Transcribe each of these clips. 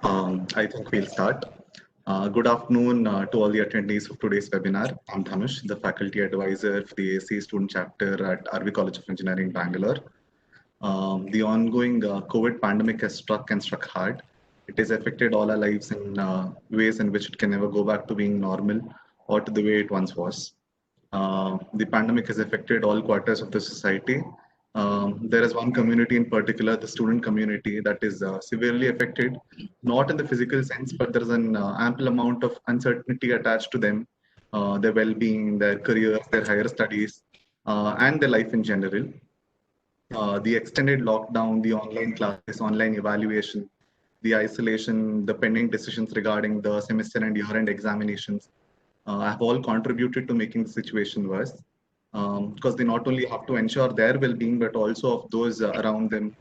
I think we'll start. Good afternoon to all the attendees of today's webinar. I'm Dhanush, the faculty advisor for the ASCE Student Chapter at RV College of Engineering, Bangalore. The ongoing COVID pandemic has struck hard. It has affected all our lives in ways in which it can never go back to being normal or to the way it once was. The pandemic has affected all quarters of the society. There is one community in particular, the student community, that is severely affected, not in the physical sense, but there is an ample amount of uncertainty attached to them, their well-being, their careers, their higher studies, and their life in general. The extended lockdown, the online classes, online evaluation, the isolation, the pending decisions regarding the semester and year-end examinations have all contributed to making the situation worse. Because they not only have to ensure their well-being, but also of those around them,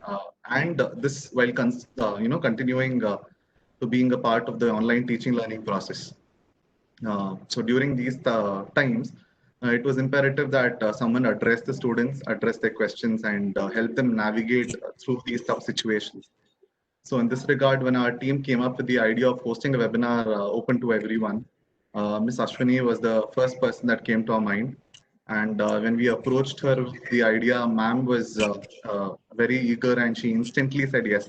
and this while continuing to being a part of the online teaching learning process. So during these times, it was imperative that someone address the students, address their questions, and help them navigate through these tough situations. So in this regard, when our team came up with the idea of hosting a webinar open to everyone, Ms. Ashwini was the first person that came to our mind. And when we approached her with the idea, ma'am was very eager and she instantly said yes.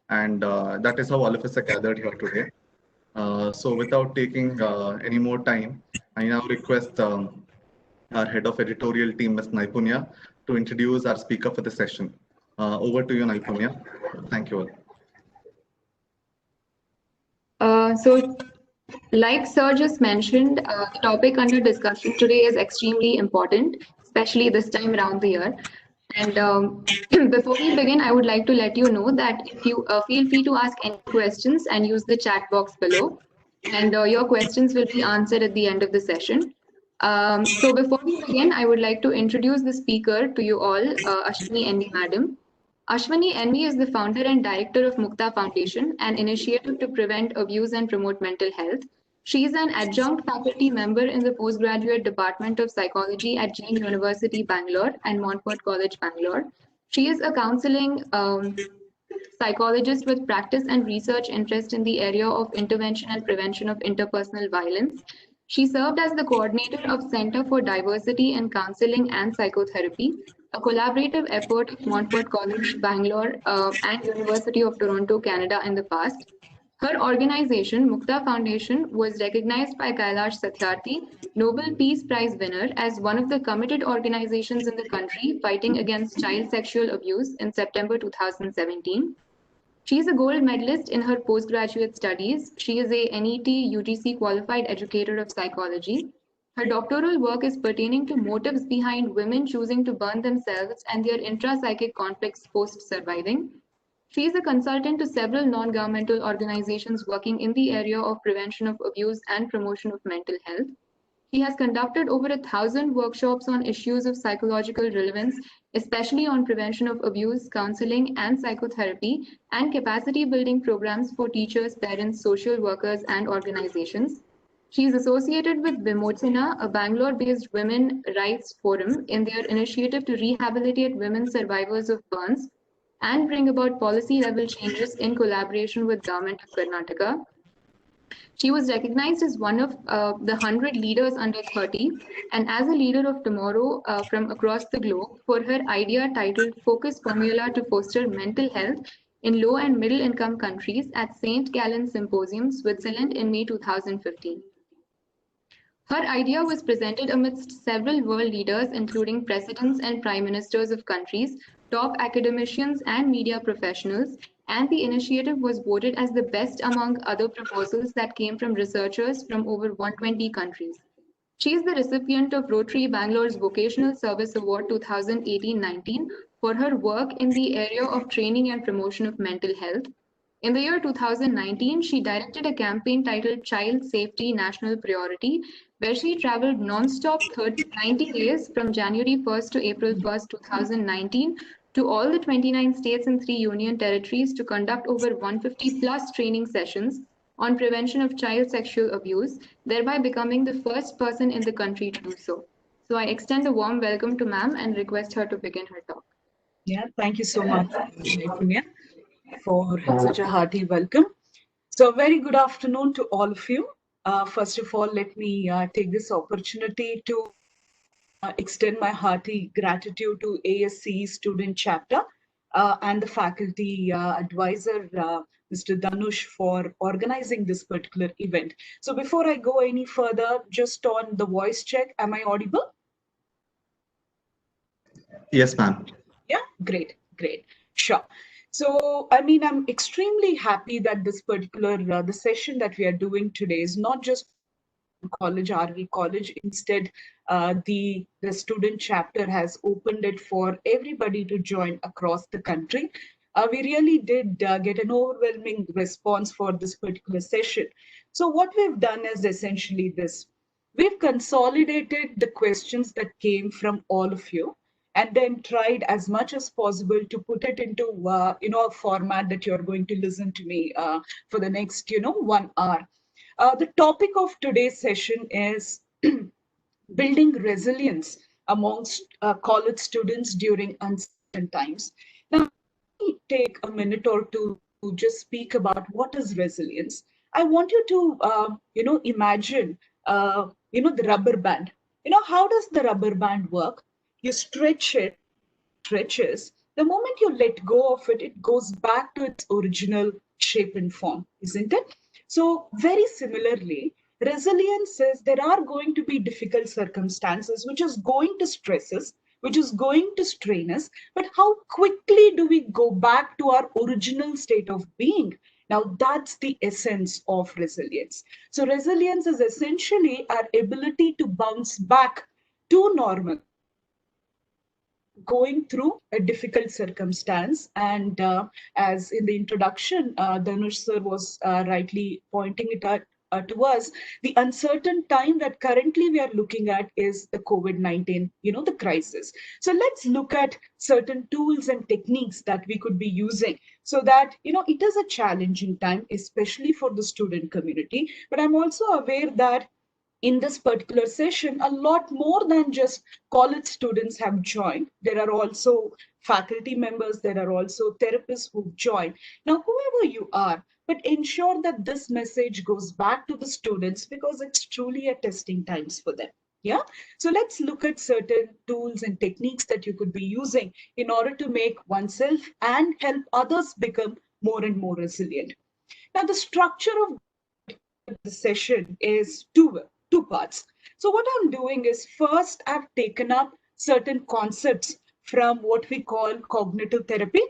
And that is how all of us are gathered here today. So without taking any more time, I now request our head of editorial team, Ms. Naipunya, to introduce our speaker for the session. Over to you, Naipunya. Thank you all. Like Sir just mentioned, the topic under discussion today is extremely important, especially this time around the year. And before we begin, I would like to let you know that if you feel free to ask any questions and use the chat box below, and your questions will be answered at the end of the session. So before we begin, I would like to introduce the speaker to you all, Ashwini N V Madam. Ashwini N V is the founder and director of Muktha Foundation, an initiative to prevent abuse and promote mental health. She is an adjunct faculty member in the postgraduate department of psychology at Jain University, Bangalore and Montfort College, Bangalore. She is a counseling psychologist with practice and research interest in the area of intervention and prevention of interpersonal violence. She served as the coordinator of Center for Diversity in Counseling and Psychotherapy, a collaborative effort of Montfort College, Bangalore, and University of Toronto, Canada in the past. Her organization, Muktha Foundation, was recognized by Kailash Satyarthi, Nobel Peace Prize winner, as one of the committed organizations in the country fighting against child sexual abuse in September 2017. She is a gold medalist in her postgraduate studies. She is a NET UGC qualified educator of psychology. Her doctoral work is pertaining to motives behind women choosing to burn themselves and their intra-psychic conflicts post-surviving. She is a consultant to several non-governmental organizations working in the area of prevention of abuse and promotion of mental health. He has conducted over 1,000 workshops on issues of psychological relevance, especially on prevention of abuse, counseling, and psychotherapy, and capacity building programs for teachers, parents, social workers, and organizations. She is associated with Vimochana, a Bangalore-based women rights forum, in their initiative to rehabilitate women survivors of burns and bring about policy-level changes in collaboration with Government of Karnataka. She was recognized as one of the 100 leaders under 30 and as a leader of tomorrow from across the globe for her idea titled Focus Formula to Foster Mental Health in Low and Middle Income Countries at St. Gallen Symposium, Switzerland in May 2015. Her idea was presented amidst several world leaders, including presidents and prime ministers of countries, top academicians and media professionals, and the initiative was voted as the best among other proposals that came from researchers from over 120 countries. She is the recipient of Rotary Bangalore's Vocational Service Award 2018-19 for her work in the area of training and promotion of mental health. In the year 2019, she directed a campaign titled Child Safety National Priority, where she traveled non-stop 90 days from January 1st to April 1st, 2019 to all the 29 states and 3 union territories to conduct over 150 plus training sessions on prevention of child sexual abuse, thereby becoming the first person in the country to do so. So I extend a warm welcome to ma'am and request her to begin her talk. Yeah, thank you so much, Punya, for such a hearty welcome. So, a very good afternoon to all of you. First of all, let me take this opportunity to extend my hearty gratitude to ASCE Student Chapter and the faculty advisor, Mr. Dhanush, for organizing this particular event. So, before I go any further, just on the voice check, am I audible? Yes, ma'am. Yeah, great, great. Sure. So, I mean, I'm extremely happy that this particular the session that we are doing today is not just college, RV College. Instead, the student chapter has opened it for everybody to join across the country. We really did get an overwhelming response for this particular session. So, what we've done is essentially this: we've consolidated the questions that came from all of you and then tried as much as possible to put it into a format that you're going to listen to me for the next 1 hour. The topic of today's session is building resilience amongst college students during uncertain times. Now, let me take a minute or two to just speak about what is resilience. I want you to, imagine, the rubber band. How does the rubber band work? You stretch it, stretches. The moment you let go of it, it goes back to its original shape and form, isn't it? So, very similarly, resilience says there are going to be difficult circumstances, which is going to stress us, which is going to strain us. But how quickly do we go back to our original state of being? Now, that's the essence of resilience. So, resilience is essentially our ability to bounce back to normal going through a difficult circumstance. And as in the introduction, Dhanush sir was rightly pointing it out to us, the uncertain time that currently we are looking at is the COVID-19, the crisis. So let's look at certain tools and techniques that we could be using so that, it is a challenging time, especially for the student community. But I'm also aware that in this particular session, a lot more than just college students have joined. There are also faculty members, there are also therapists who've joined. Now, whoever you are, but ensure that this message goes back to the students because it's truly a testing times for them. Yeah. So let's look at certain tools and techniques that you could be using in order to make oneself and help others become more and more resilient. Now, the structure of the session is two parts. So what I'm doing is first I've taken up certain concepts from what we call cognitive therapy.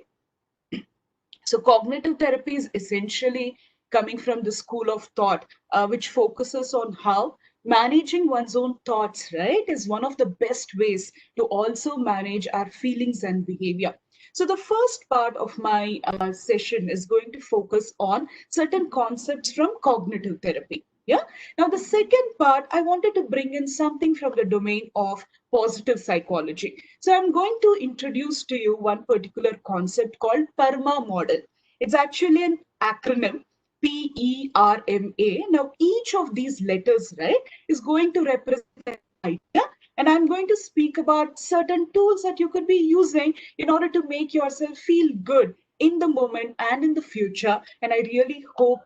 So cognitive therapy is essentially coming from the school of thought, which focuses on how managing one's own thoughts, right, is one of the best ways to also manage our feelings and behavior. So the first part of my session is going to focus on certain concepts from cognitive therapy. Yeah. Now, the second part, I wanted to bring in something from the domain of positive psychology. So I'm going to introduce to you one particular concept called PERMA model. It's actually an acronym, PERMA. Now, each of these letters, right, is going to represent an idea. And I'm going to speak about certain tools that you could be using in order to make yourself feel good in the moment and in the future. And I really hope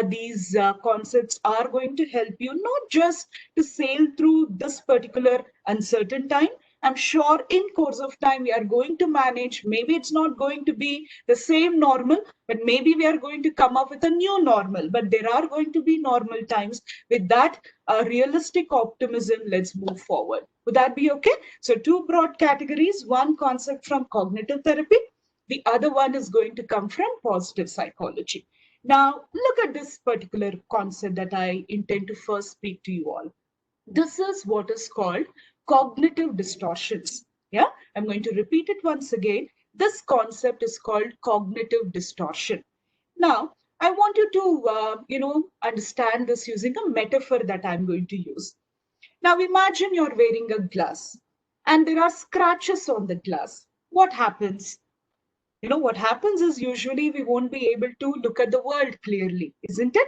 these concepts are going to help you not just to sail through this particular uncertain time. I'm sure in course of time we are going to manage. Maybe it's not going to be the same normal, but maybe we are going to come up with a new normal. But there are going to be normal times. With that realistic optimism, let's move forward. Would that be okay? So two broad categories, one concept from cognitive therapy, the other one is going to come from positive psychology. Now, look at this particular concept that I intend to first speak to you all. This is what is called cognitive distortions. Yeah, I'm going to repeat it once again. This concept is called cognitive distortion. Now, I want you to, understand this using a metaphor that I'm going to use. Now, imagine you're wearing a glass and there are scratches on the glass. What happens? What happens is usually we won't be able to look at the world clearly, isn't it?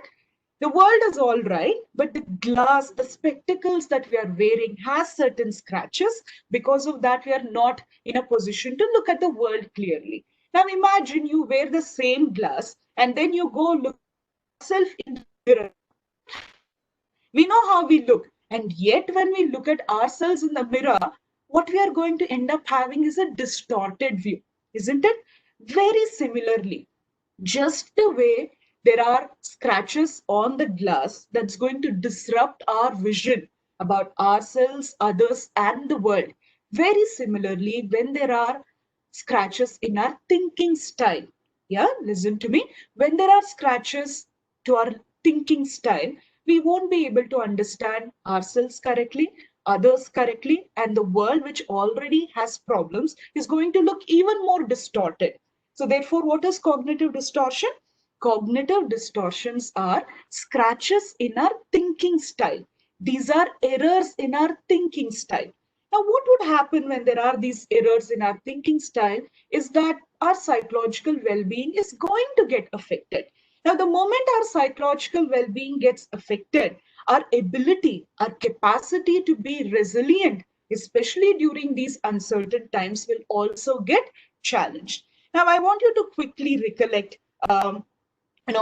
The world is all right, but the glass, the spectacles that we are wearing has certain scratches. Because of that, we are not in a position to look at the world clearly. Now imagine you wear the same glass and then you go look ourselves in the mirror. We know how we look. And yet when we look at ourselves in the mirror, what we are going to end up having is a distorted view, isn't it? Very similarly, just the way there are scratches on the glass that's going to disrupt our vision about ourselves, others, and the world. Very similarly, when there are scratches in our thinking style, yeah, listen to me. When there are scratches to our thinking style, we won't be able to understand ourselves correctly, others correctly, and the world, which already has problems, is going to look even more distorted. So therefore, what is cognitive distortion? Cognitive distortions are scratches in our thinking style. These are errors in our thinking style. Now, what would happen when there are these errors in our thinking style is that our psychological well-being is going to get affected. Now, the moment our psychological well-being gets affected, our ability, our capacity to be resilient, especially during these uncertain times, will also get challenged. Now, I want you to quickly recollect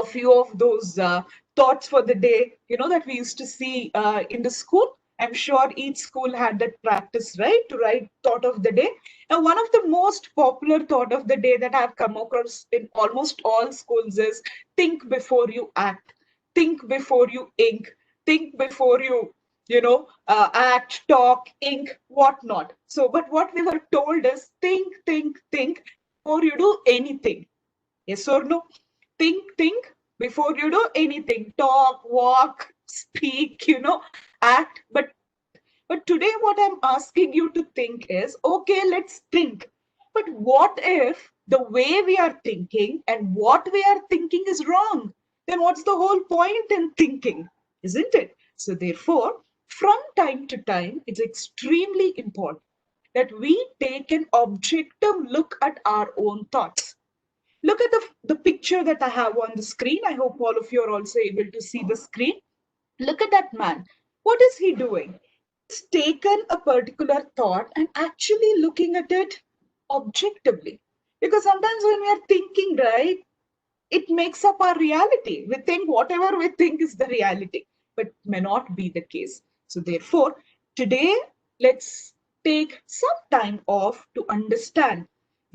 few of those thoughts for the day, that we used to see in the school. I'm sure each school had that practice, right, to write thought of the day. Now, one of the most popular thought of the day that I've come across in almost all schools is think before you act, think before you ink, think before you, act, talk, ink, whatnot. So, but what we were told is think before you do anything. Yes or no? Think before you do anything. Talk, walk, speak, act. But today what I'm asking you to think is, okay, let's think. But what if the way we are thinking and what we are thinking is wrong? Then what's the whole point in thinking? Isn't it? So therefore, from time to time, it's extremely important that we take an objective look at our own thoughts. Look at the picture that I have on the screen. I hope all of you are also able to see the screen. Look at that man. What is he doing? He's taken a particular thought and actually looking at it objectively. Because sometimes when we are thinking, right, it makes up our reality. We think whatever we think is the reality, but it may not be the case. So therefore, today, let's take some time off to understand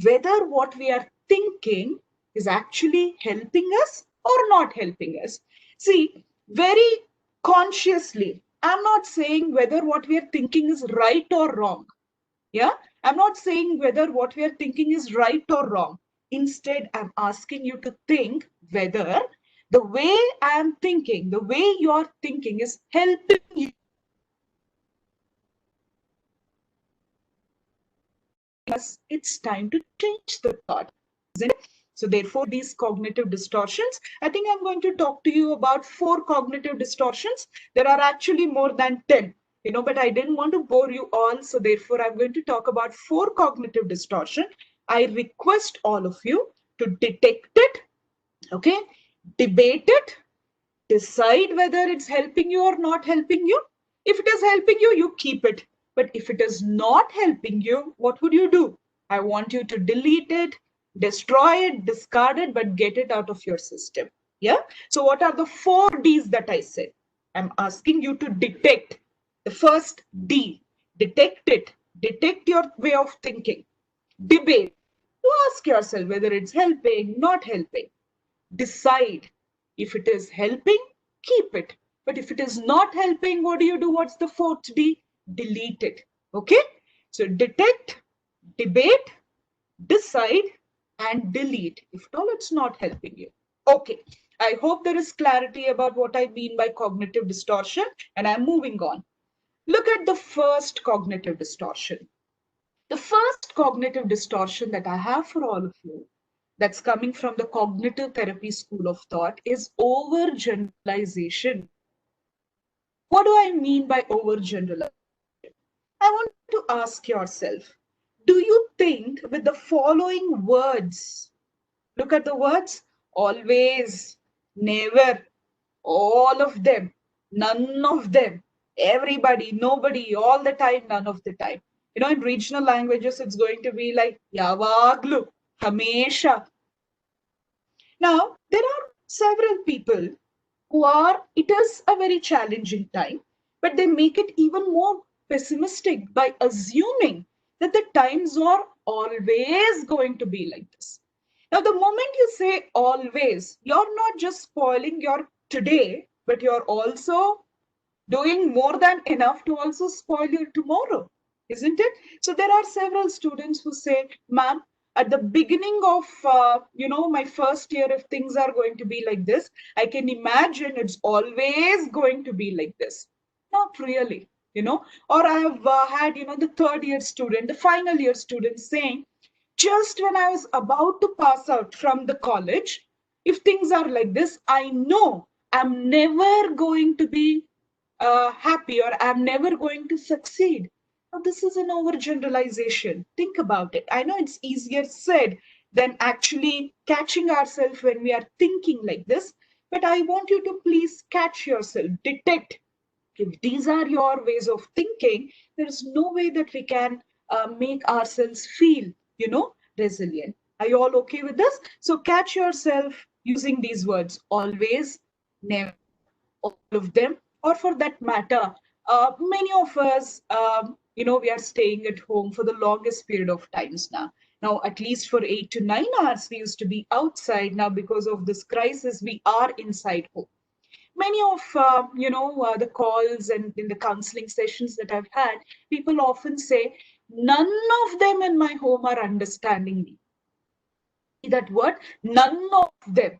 whether what we are thinking is actually helping us or not helping us. See, very consciously, I'm not saying whether what we are thinking is right or wrong. Yeah, I'm not saying whether what we are thinking is right or wrong. Instead, I'm asking you to think whether the way I'm thinking, the way you're thinking is helping you. It's time to change the thought, isn't it? So therefore, these cognitive distortions, I think I'm going to talk to you about 4 cognitive distortions. There are actually more than 10, but I didn't want to bore you all. So therefore, I'm going to talk about 4 cognitive distortion. I request all of you to detect it, okay, debate it, decide whether it's helping you or not helping you. If it is helping you, you keep it. But if it is not helping you, what would you do? I want you to delete it, destroy it, discard it, but get it out of your system. Yeah. So what are the 4 D's that I said? I'm asking you to detect. The first D, detect it. Detect your way of thinking. Debate. You ask yourself whether it's helping, not helping. Decide. If it is helping, keep it. But if it is not helping, what do you do? What's the 4th D? Delete it. Okay. So detect, debate, decide, and delete. If at all it's not helping you. Okay. I hope there is clarity about what I mean by cognitive distortion, and I'm moving on. Look at the first cognitive distortion. The first cognitive distortion that I have for all of you, that's coming from the cognitive therapy school of thought, is overgeneralization. What do I mean by overgeneralization? I want to ask yourself, do you think with the following words? Look at the words: always, never, all of them, none of them, everybody, nobody, all the time, none of the time. In regional languages, it's going to be like yavaglu, hamesha. Now, there are several people it is a very challenging time, but they make it even more pessimistic by assuming that the times are always going to be like this. Now, the moment you say always, you're not just spoiling your today, but you're also doing more than enough to also spoil your tomorrow, isn't it? So there are several students who say, ma'am, at the beginning of my first year, if things are going to be like this, I can imagine it's always going to be like this. Not really, or I have had the third year student, the final year student saying, just when I was about to pass out from the college, if things are like this, I know I'm never going to be happy, or I'm never going to succeed. Now, this is an overgeneralization. Think about it. I know it's easier said than actually catching ourselves when we are thinking like this, but I want you to please catch yourself, detect. If these are your ways of thinking, there is no way that we can make ourselves feel, resilient. Are you all okay with this? So catch yourself using these words: always, never, all of them, or for that matter, many of us, we are staying at home for the longest period of times now. Now, at least for 8 to 9 hours, we used to be outside. Now, because of this crisis, we are inside home. Many of the calls and in the counseling sessions that I've had, people often say, none of them in my home are understanding me. That word, none of them.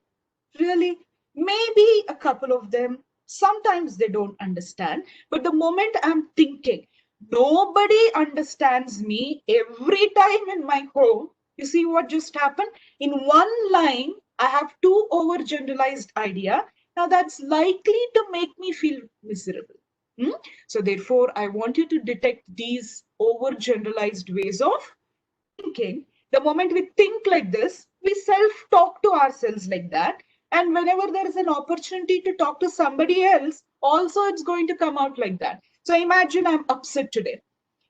Really, maybe a couple of them, sometimes they don't understand, but the moment I'm thinking, nobody understands me every time in my home, you see what just happened? In one line, I have two overgeneralized idea. Now that's likely to make me feel miserable. So therefore, I want you to detect these overgeneralized ways of thinking. The moment we think like this, we self-talk to ourselves like that. And whenever there is an opportunity to talk to somebody else, also it's going to come out like that. So imagine I'm upset today.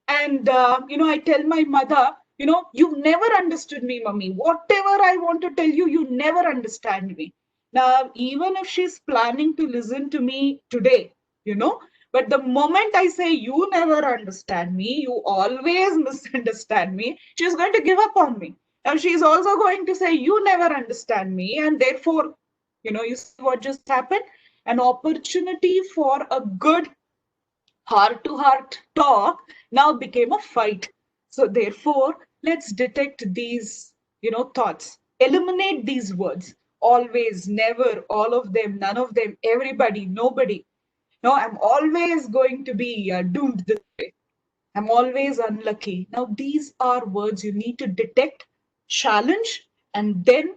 And, I tell my mother, you've never understood me, mummy. Whatever I want to tell you, you never understand me. Now, even if she's planning to listen to me today, but the moment I say, you never understand me, you always misunderstand me, she's going to give up on me. Now, she's also going to say, you never understand me. And therefore, you see what just happened? An opportunity for a good heart-to-heart talk now became a fight. So therefore, let's detect these, thoughts. Eliminate these words. Always, never, all of them, none of them, everybody, nobody. No, I'm always going to be doomed this way. I'm always unlucky. Now, these are words you need to detect, challenge, and then,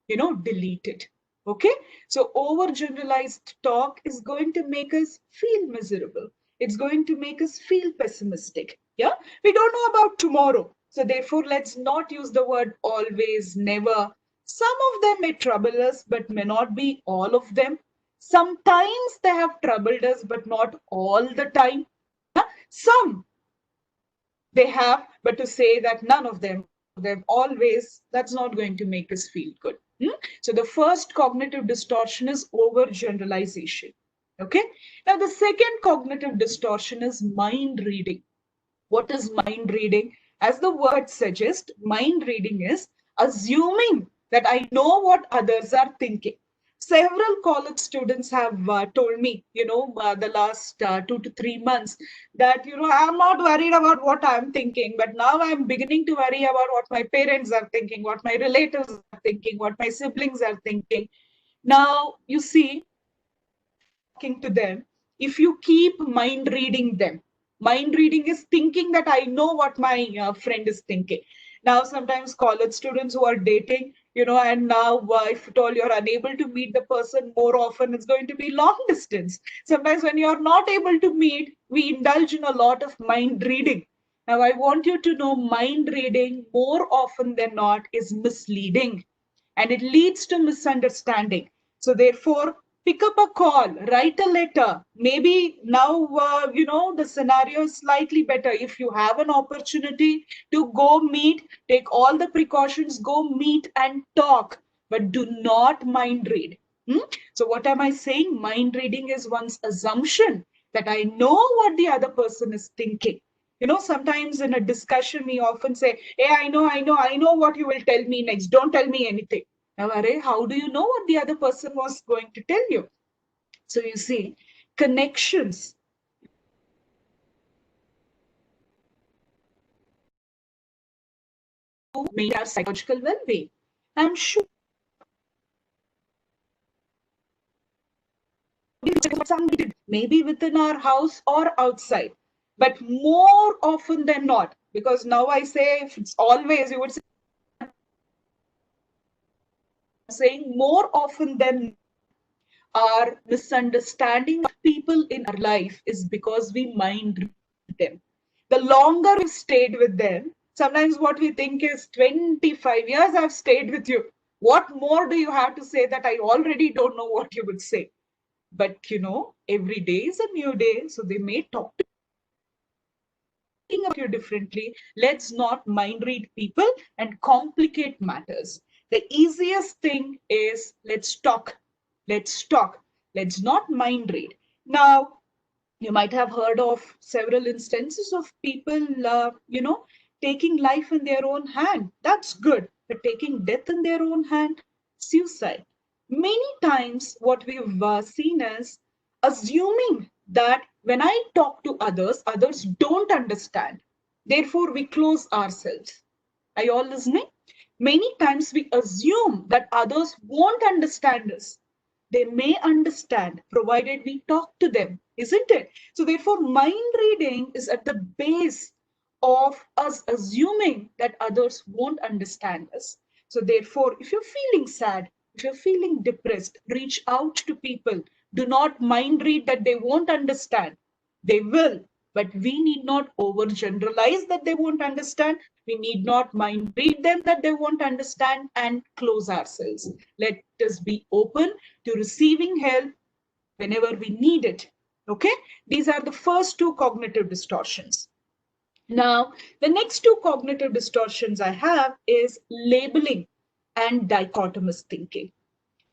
delete it. Okay? So, overgeneralized talk is going to make us feel miserable. It's going to make us feel pessimistic. Yeah? We don't know about tomorrow. So, therefore, let's not use the word always, never. Some of them may trouble us, but may not be all of them. Sometimes they have troubled us, but not all the time. Some they have, but to say that none of them always, that's not going to make us feel good. So the first cognitive distortion is overgeneralization. Okay. Now the second cognitive distortion is mind reading. What is mind reading? As the word suggests, mind reading is assuming that I know what others are thinking. Several college students have told me, the last 2 to 3 months that, I'm not worried about what I'm thinking, but now I'm beginning to worry about what my parents are thinking, what my relatives are thinking, what my siblings are thinking. Now, you see, talking to them, if you keep mind reading them, mind reading is thinking that I know what my friend is thinking. Now, sometimes college students who are dating, and now if at all you're unable to meet the person more often, it's going to be long distance. Sometimes when you're not able to meet, we indulge in a lot of mind reading. Now, I want you to know mind reading more often than not is misleading, and it leads to misunderstanding. So therefore, pick up a call, write a letter. Maybe now, the scenario is slightly better. If you have an opportunity to go meet, take all the precautions, go meet and talk, but do not mind read. So what am I saying? Mind reading is one's assumption that I know what the other person is thinking. Sometimes in a discussion, we often say, hey, I know what you will tell me next. Don't tell me anything. Now, how do you know what the other person was going to tell you? So you see, connections. Maintain our psychological well-being. I'm sure somebody did, maybe within our house or outside, but more often than not, because now I say if it's always, you would say, saying more often than our misunderstanding of people in our life is because we mind read them. The longer we've stayed with them, sometimes what we think is 25 years I've stayed with you. What more do you have to say that I already don't know what you would say? But every day is a new day, so they may talk about you differently. Let's not mind read people and complicate matters. The easiest thing is let's talk. Let's not mind read. Now, you might have heard of several instances of people, taking life in their own hand. That's good. But taking death in their own hand, suicide. Many times, what we've seen is assuming that when I talk to others, others don't understand. Therefore, we close ourselves. Are you all listening? Many times we assume that others won't understand us. They may understand provided we talk to them, isn't it? So therefore, mind reading is at the base of us assuming that others won't understand us. So therefore, if you're feeling sad, if you're feeling depressed, reach out to people. Do not mind read that they won't understand. They will, but we need not overgeneralize that they won't understand. We need not mind read them that they won't understand and close ourselves. Let us be open to receiving help whenever we need it. Okay, these are the first two cognitive distortions. Now, the next two cognitive distortions I have is labeling and dichotomous thinking.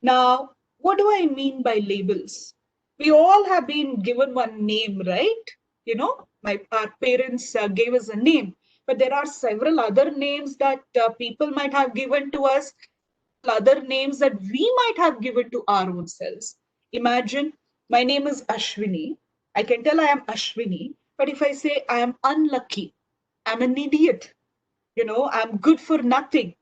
Now, what do I mean by labels? We all have been given one name, right? Our parents gave us a name, but there are several other names that people might have given to us, other names that we might have given to our own selves. Imagine my name is Ashwini. I can tell I am Ashwini, but if I say I am unlucky, I'm an idiot, I'm good for nothing,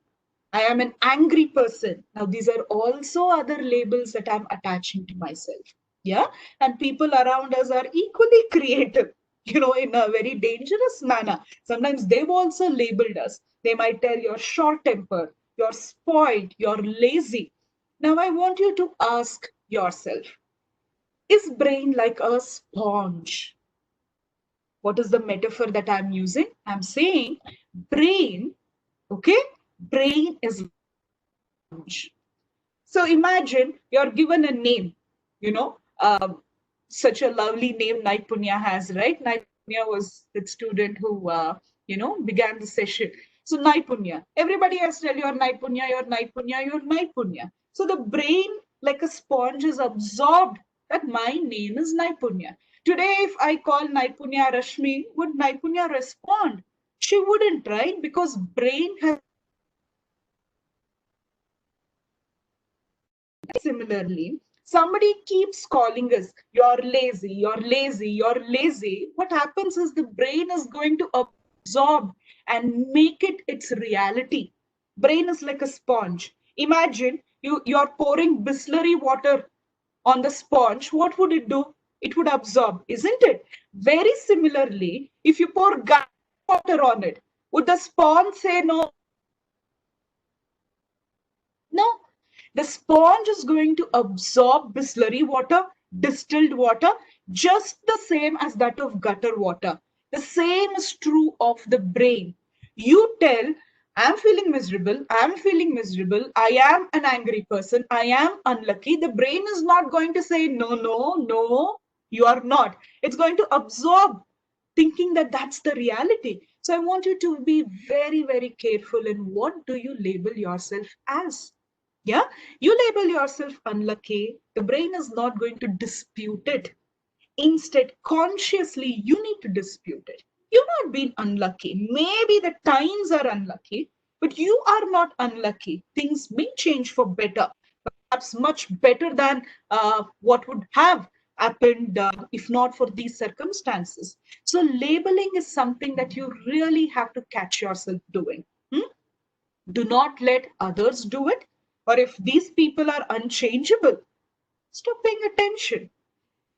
I am an angry person. Now, these are also other labels that I'm attaching to myself. Yeah. And people around us are equally creative, in a very dangerous manner. Sometimes they've also labeled us. They might tell you're short tempered, you're spoiled, you're lazy. Now, I want you to ask yourself, is brain like a sponge? What is the metaphor that I'm using? I'm saying brain, okay? Brain is sponge. So imagine you're given a name, such a lovely name Naipunya has, right? Naipunya was the student who, began the session. So Naipunya, everybody has to tell you, you're Naipunya, you're Naipunya, you're Naipunya. So the brain, like a sponge, is absorbed that my name is Naipunya. Today, if I call Naipunya Rashmi, would Naipunya respond? She wouldn't, right? Because brain has. Similarly, somebody keeps calling us, you're lazy, you're lazy, you're lazy. What happens is the brain is going to absorb and make it its reality. Brain is like a sponge. Imagine you're pouring Bisleri water on the sponge. What would it do? It would absorb, isn't it? Very similarly, if you pour water on it, would the sponge say no? No, the sponge is going to absorb Bisleri water, distilled water, just the same as that of gutter water. The same is true of the brain. You tell, I'm feeling miserable, I am an angry person, I am unlucky. The brain is not going to say, no, no, no, you are not. It's going to absorb, thinking that that's the reality. So I want you to be very, very careful in what do you label yourself as. Yeah, you label yourself unlucky, the brain is not going to dispute it. Instead, consciously, you need to dispute it. You've not been unlucky. Maybe the times are unlucky, but you are not unlucky. Things may change for better, perhaps much better than what would have happened if not for these circumstances. So, labeling is something that you really have to catch yourself doing. Hmm? Do not let others do it. Or if these people are unchangeable, stop paying attention.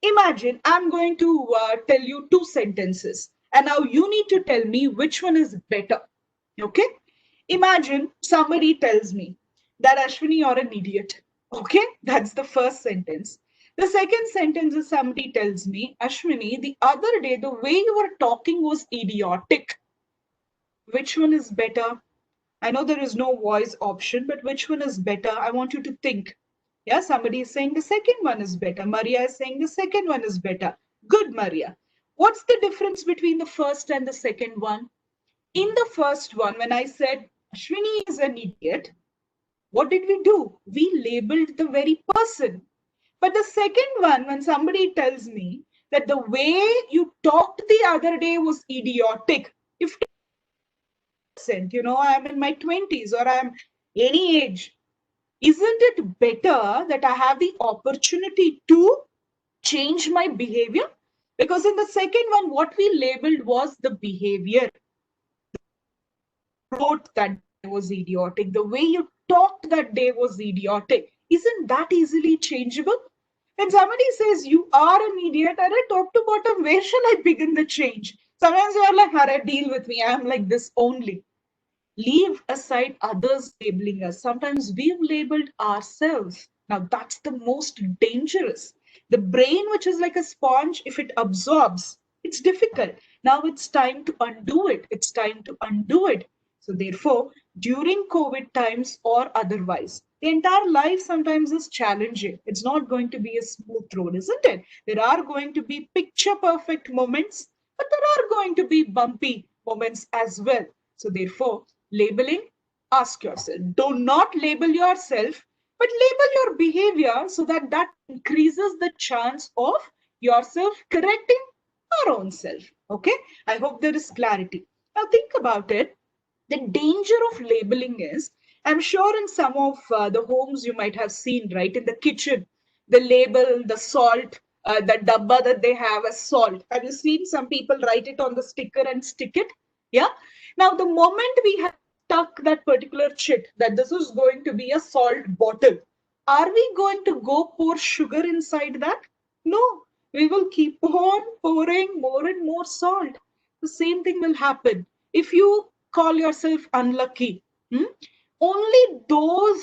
Imagine I'm going to tell you two sentences, and now you need to tell me which one is better. Okay? Imagine somebody tells me that Ashwini, you're an idiot. Okay? That's the first sentence. The second sentence is somebody tells me, Ashwini, the other day, the way you were talking was idiotic. Which one is better? I know there is no voice option, but which one is better? I want you to think. Yeah, somebody is saying the second one is better. Maria is saying the second one is better. Good, Maria. What's the difference between the first and the second one? In the first one, when I said Ashwini is an idiot, what did we do? We labeled the very person. But the second one, when somebody tells me that the way you talked the other day was idiotic, if I'm in my 20s or I'm any age, isn't it better that I have the opportunity to change my behavior? Because in the second one, what we labeled was the behavior. Wrote that was idiotic. The way you talked that day was idiotic. Isn't that easily changeable? When somebody says you are an idiot, are I top to bottom, where shall I begin the change? Sometimes you are like, Hara, deal with me. I am like this only. Leave aside others labeling us. Sometimes we've labeled ourselves. Now that's the most dangerous. The brain, which is like a sponge, if it absorbs, it's difficult. Now it's time to undo it. It's time to undo it. So therefore, during COVID times or otherwise, the entire life sometimes is challenging. It's not going to be a smooth road, isn't it? There are going to be picture perfect moments, but there are going to be bumpy moments as well. So therefore, labeling, ask yourself. Do not label yourself, but label your behavior so that that increases the chance of yourself correcting our own self. Okay? I hope there is clarity. Now think about it. The danger of labeling is, I'm sure in some of the homes you might have seen, right, in the kitchen, the label, the salt, the dabba that they have as salt. Have you seen some people write it on the sticker and stick it? Yeah. Now, the moment we have stuck that particular chit that this is going to be a salt bottle, are we going to go pour sugar inside that? No, we will keep on pouring more and more salt. The same thing will happen. If you call yourself unlucky, only those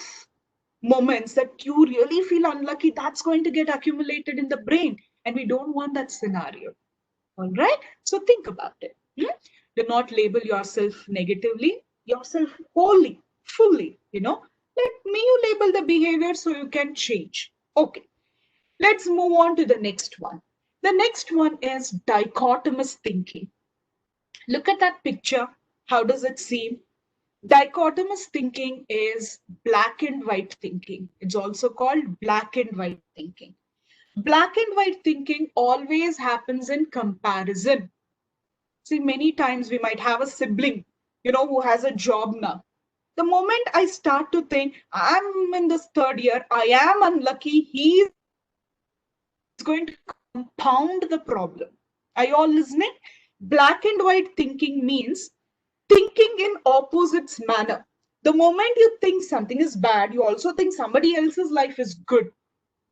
moments that you really feel unlucky, that's going to get accumulated in the brain. And we don't want that scenario. All right. So think about it. Do not label yourself negatively, yourself wholly, fully, Let me you label the behavior so you can change. Okay. Let's move on to the next one. The next one is dichotomous thinking. Look at that picture. How does it seem? Dichotomous thinking is black and white thinking. It's also called black and white thinking. Black and white thinking always happens in comparison. See, many times we might have a sibling, who has a job now. The moment I start to think, I'm in this third year, I am unlucky, he is going to compound the problem. Are you all listening? Black and white thinking means thinking in opposites manner. The moment you think something is bad, you also think somebody else's life is good.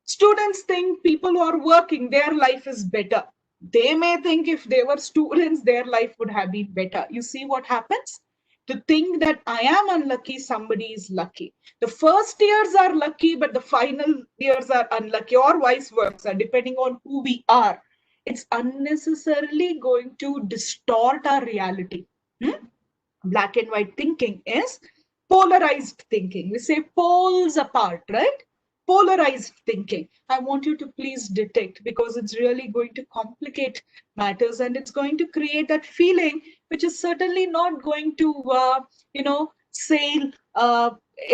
Students think people who are working, their life is better. They may think if they were students, their life would have been better. You see what happens? To think that I am unlucky, somebody is lucky. The first years are lucky, but the final years are unlucky, or vice versa, depending on who we are. It's unnecessarily going to distort our reality. Black and white thinking is polarized thinking. We say poles apart, right? Polarized thinking. I want you to please detect, because it's really going to complicate matters, and it's going to create that feeling which is certainly not going to, sail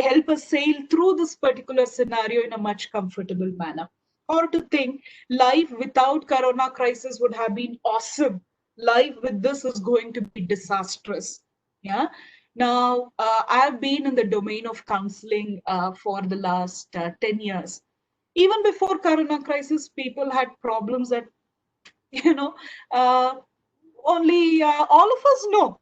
help us sail through this particular scenario in a much comfortable manner. Or to think life without corona crisis would have been awesome. Life with this is going to be disastrous. Yeah. Now, I've been in the domain of counseling for the last 10 years. Even before corona crisis, people had problems that, you know, uh, only all of us know,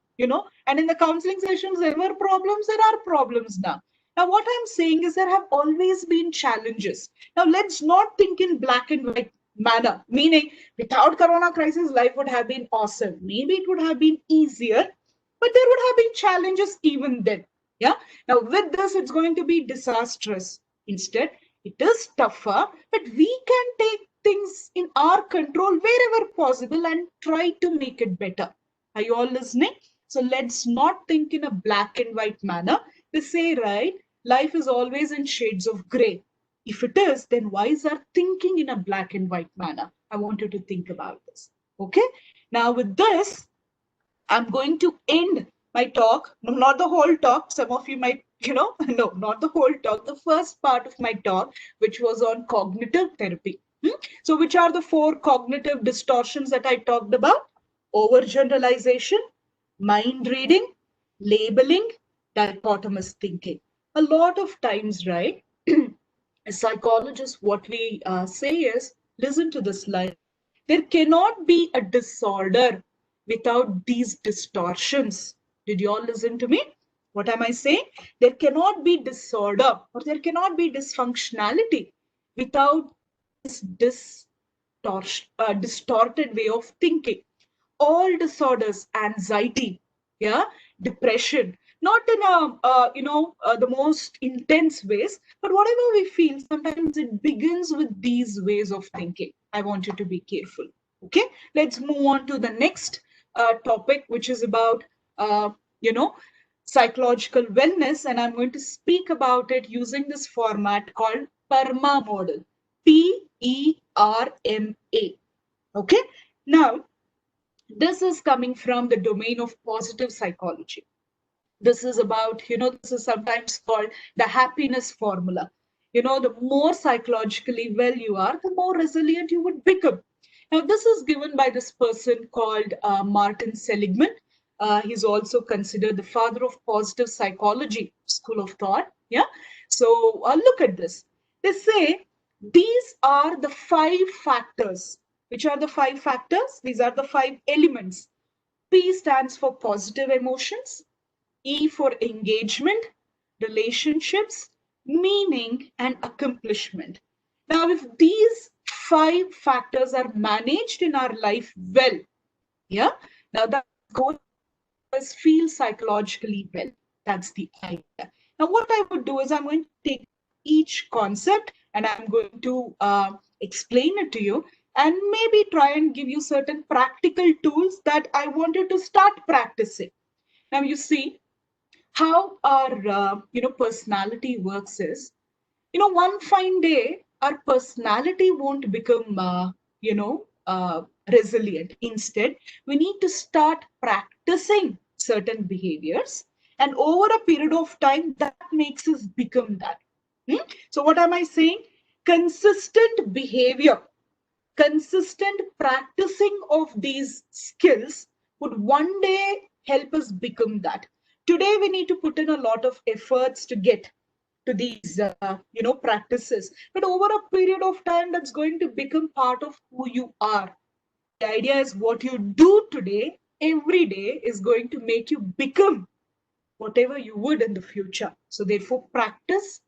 and in the counseling sessions, there were problems, there are problems now. Now, what I'm saying is there have always been challenges. Now, let's not think in black and white manner, meaning without corona crisis, life would have been awesome. Maybe it would have been easier, but there would have been challenges even then. Yeah. Now, with this, it's going to be disastrous. Instead, it is tougher, but we can take things in our control wherever possible and try to make it better. Are you all listening? So let's not think in a black and white manner. They say, right, life is always in shades of gray. If it is, then why is our thinking in a black and white manner? I want you to think about this. Okay. Now with this, I'm going to end my talk. No, not the whole talk. Some of you might, no, not the whole talk. The first part of my talk, which was on cognitive therapy. So which are the 4 cognitive distortions that I talked about? Overgeneralization, mind reading, labeling, dichotomous thinking. A lot of times, right, as psychologists, what we say is, listen to this line. There cannot be a disorder without these distortions. Did you all listen to me? What am I saying? There cannot be disorder or there cannot be dysfunctionality without this distorted way of thinking. All disorders, anxiety, yeah, depression, not in the most intense ways, but whatever we feel, sometimes it begins with these ways of thinking. I want you to be careful. Okay, let's move on to the next topic, which is about psychological wellness, and I'm going to speak about it using this format called PERMA model. PERMA. Okay, now this is coming from the domain of positive psychology. This is about, this is sometimes called the happiness formula. The more psychologically well you are, the more resilient you would become. Now, this is given by this person called Martin Seligman. He's also considered the father of positive psychology school of thought. Yeah. So look at this. They say these are the 5 factors. Which are the 5 factors? These are the 5 elements. P stands for positive emotions. E for engagement, relationships, meaning, and accomplishment. Now, if these 5 factors are managed in our life well, yeah, now that's going to feel psychologically well. That's the idea. Now, what I would do is I'm going to take each concept and I'm going to explain it to you and maybe try and give you certain practical tools that I want you to start practicing. Now, you see, how our personality works is, one fine day our personality won't become resilient. Instead, we need to start practicing certain behaviors, and over a period of time that makes us become that. So what am I saying? Consistent behavior, consistent practicing of these skills would one day help us become that. Today, we need to put in a lot of efforts to get to these, practices. But over a period of time, that's going to become part of who you are. The idea is what you do today, every day, is going to make you become whatever you would in the future. So therefore, practice.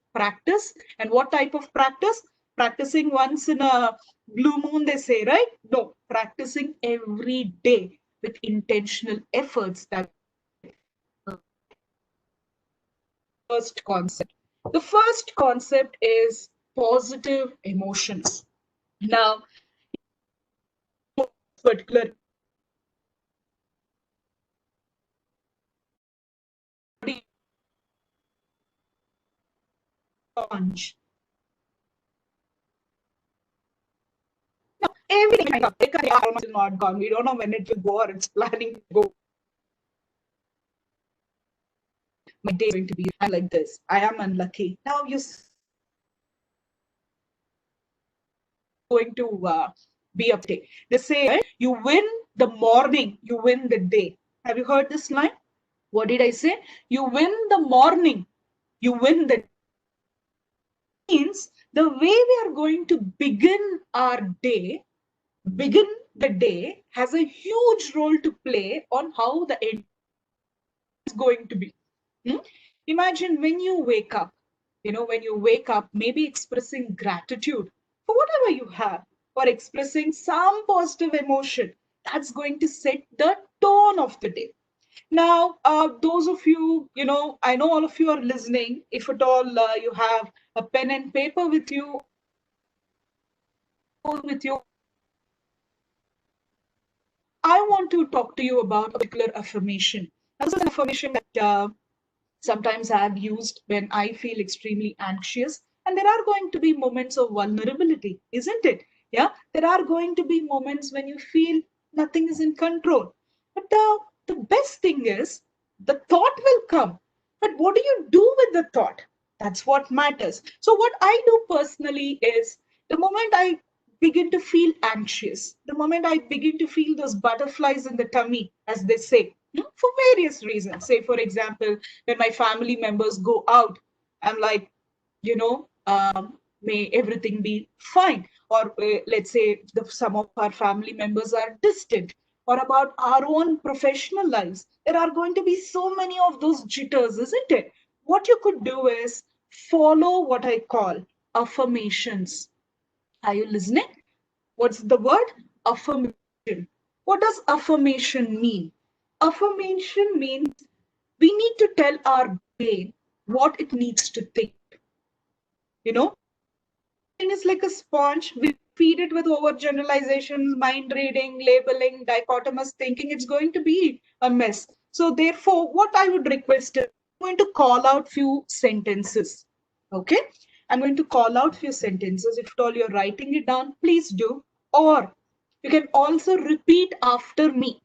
And what type of practice? Practicing once in a blue moon, they say, right? No, practicing every day with intentional efforts. That first concept. The first concept is positive emotions. Now, particular launch. Everything is not gone. We don't know when it will go or it's planning to go. my day is going to be like this. I am unlucky. Now you're going to be up day. They say, right? You win the morning, you win the day. Have you heard this line? What did I say? You win the morning, you win the means the way we are going to begin our day, begin the day has a huge role to play on how the end is going to be. Imagine when you wake up, when you wake up, maybe expressing gratitude for whatever you have or expressing some positive emotion that's going to set the tone of the day. Now, those of you, I know all of you are listening. If at all you have a pen and paper with you, I want to talk to you about a particular affirmation. Now, this is an affirmation that sometimes I have used when I feel extremely anxious. And there are going to be moments of vulnerability, isn't it? Yeah, there are going to be moments when you feel nothing is in control. But the best thing is the thought will come. But what do you do with the thought? That's what matters. So, what I do personally is the moment I begin to feel anxious, the moment I begin to feel those butterflies in the tummy, as they say, for various reasons. Say, for example, when my family members go out, I'm like, may everything be fine. Or let's say some of our family members are distant, or about our own professional lives. There are going to be so many of those jitters, isn't it? What you could do is follow what I call affirmations. Are you listening? What's the word? Affirmation. What does affirmation mean? Affirmation means we need to tell our brain what it needs to think. Brain is like a sponge. We feed it with overgeneralizations, mind reading, labeling, dichotomous thinking. It's going to be a mess. So therefore, what I would request is I'm going to call out few sentences. Okay? I'm going to call out few sentences. If at all you're writing it down, please do. Or you can also repeat after me.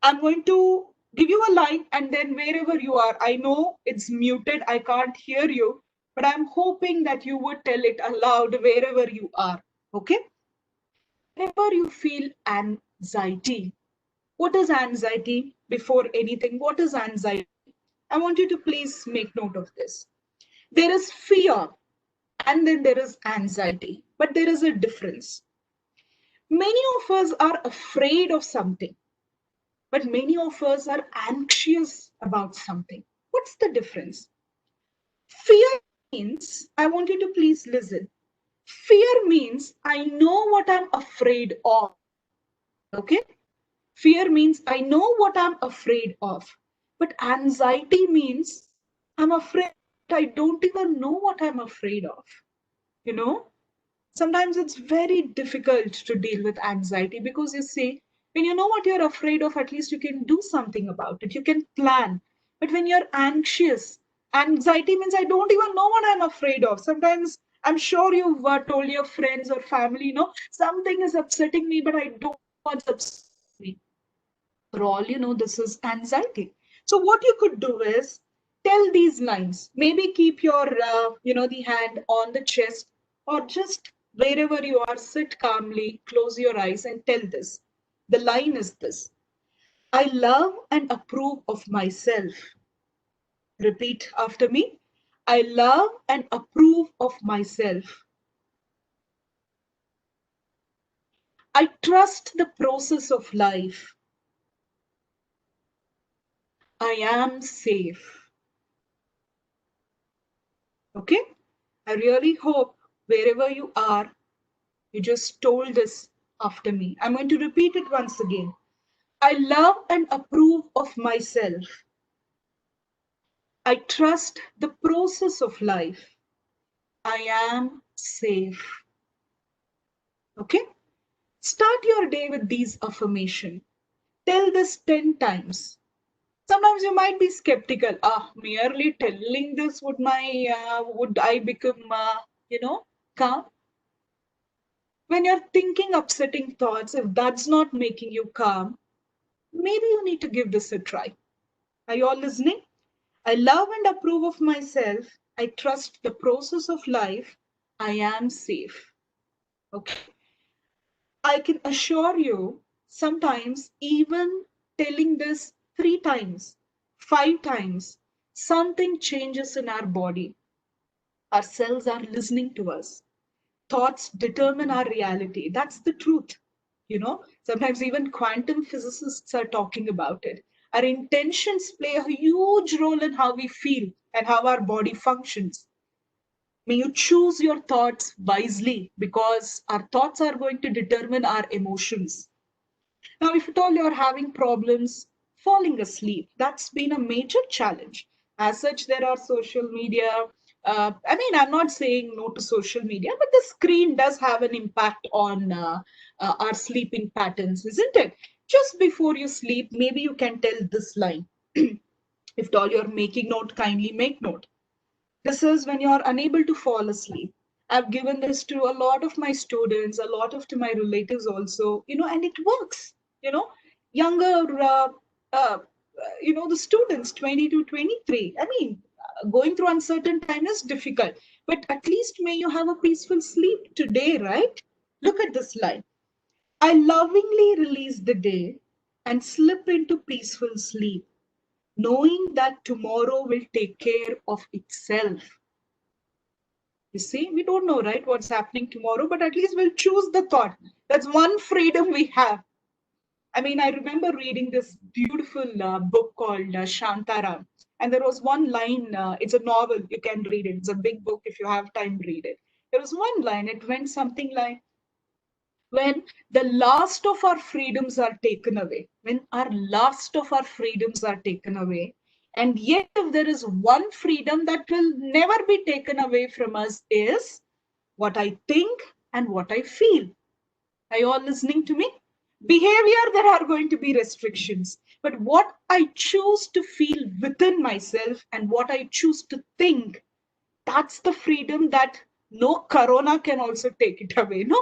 I'm going to give you a line, and then wherever you are, I know it's muted, I can't hear you, but I'm hoping that you would tell it aloud wherever you are. Okay? Whenever you feel anxiety, what is anxiety? Before anything, what is anxiety? I want you to please make note of this. There is fear and then there is anxiety, but there is a difference. Many of us are afraid of something, but many of us are anxious about something. What's the difference? Fear means, I want you to please listen. Fear means I know what I'm afraid of. Okay? Fear means I know what I'm afraid of. But anxiety means I'm afraid, I don't even know what I'm afraid of. Sometimes it's very difficult to deal with anxiety because you see, when you know what you're afraid of, at least you can do something about it. You can plan. But when you're anxious, anxiety means I don't even know what I'm afraid of. Sometimes I'm sure you've told your friends or family, something is upsetting me, but I don't know what's upsetting me. For all you know, this is anxiety. So what you could do is tell these lines. Maybe keep your, the hand on the chest, or just wherever you are, sit calmly, close your eyes and tell this. The line is this: I love and approve of myself. Repeat after me. I love and approve of myself. I trust the process of life. I am safe. Okay? I really hope wherever you are, you just told this after me. I'm going to repeat it once again. I love and approve of myself. I trust the process of life. I am safe. Okay? Start your day with these affirmations. Tell this 10 times. Sometimes you might be skeptical. Merely telling this, would I become, calm? When you're thinking upsetting thoughts, if that's not making you calm, maybe you need to give this a try. Are you all listening? I love and approve of myself. I trust the process of life. I am safe. Okay. I can assure you, sometimes even telling this 3 times, 5 times, something changes in our body. Our cells are listening to us. Thoughts determine our reality. That's the truth. Sometimes even quantum physicists are talking about it. Our intentions play a huge role in how we feel and how our body functions. May you choose your thoughts wisely, because our thoughts are going to determine our emotions. Now, if at all you're having problems falling asleep, that's been a major challenge. As such, there are social media. I'm not saying no to social media, but the screen does have an impact on our sleeping patterns, isn't it? Just before you sleep, maybe you can tell this line. If at all you're making note, kindly make note. This is when you're unable to fall asleep. I've given this to a lot of my students, a lot of to my relatives also, and it works. You know, Younger, the students 20 to 23. Going through uncertain time is difficult, but at least may you have a peaceful sleep today, right? Look at this line. I lovingly release the day and slip into peaceful sleep, knowing that tomorrow will take care of itself. You see, we don't know, right, what's happening tomorrow, but at least we'll choose the thought. That's one freedom we have. I remember reading this beautiful book called Shantaram. And there was one line, it's a novel, you can read it. It's a big book. If you have time, read it. There was one line, it went something like, when the last of our freedoms are taken away, when our last of our freedoms are taken away, and yet if there is one freedom that will never be taken away from us, is what I think and what I feel. Are you all listening to me? Behavior, there are going to be restrictions, but what I choose to feel within myself and what I choose to think, that's the freedom that no corona can also take it away, no?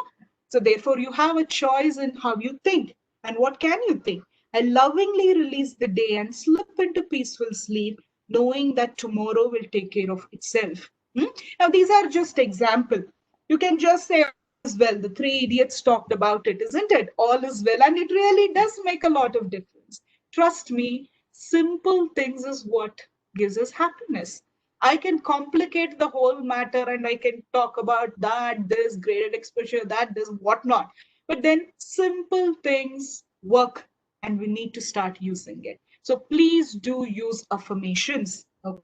So therefore you have a choice in how you think. And what can you think? I lovingly release the day and slip into peaceful sleep, knowing that tomorrow will take care of itself. Now these are just examples. You can just say all is well. The three idiots talked about it, isn't it? All is well. And it really does make a lot of difference. Trust me, simple things is what gives us happiness. I can complicate the whole matter and I can talk about that, this, graded exposure, that, this, whatnot. But then simple things work and we need to start using it. So please do use affirmations, okay?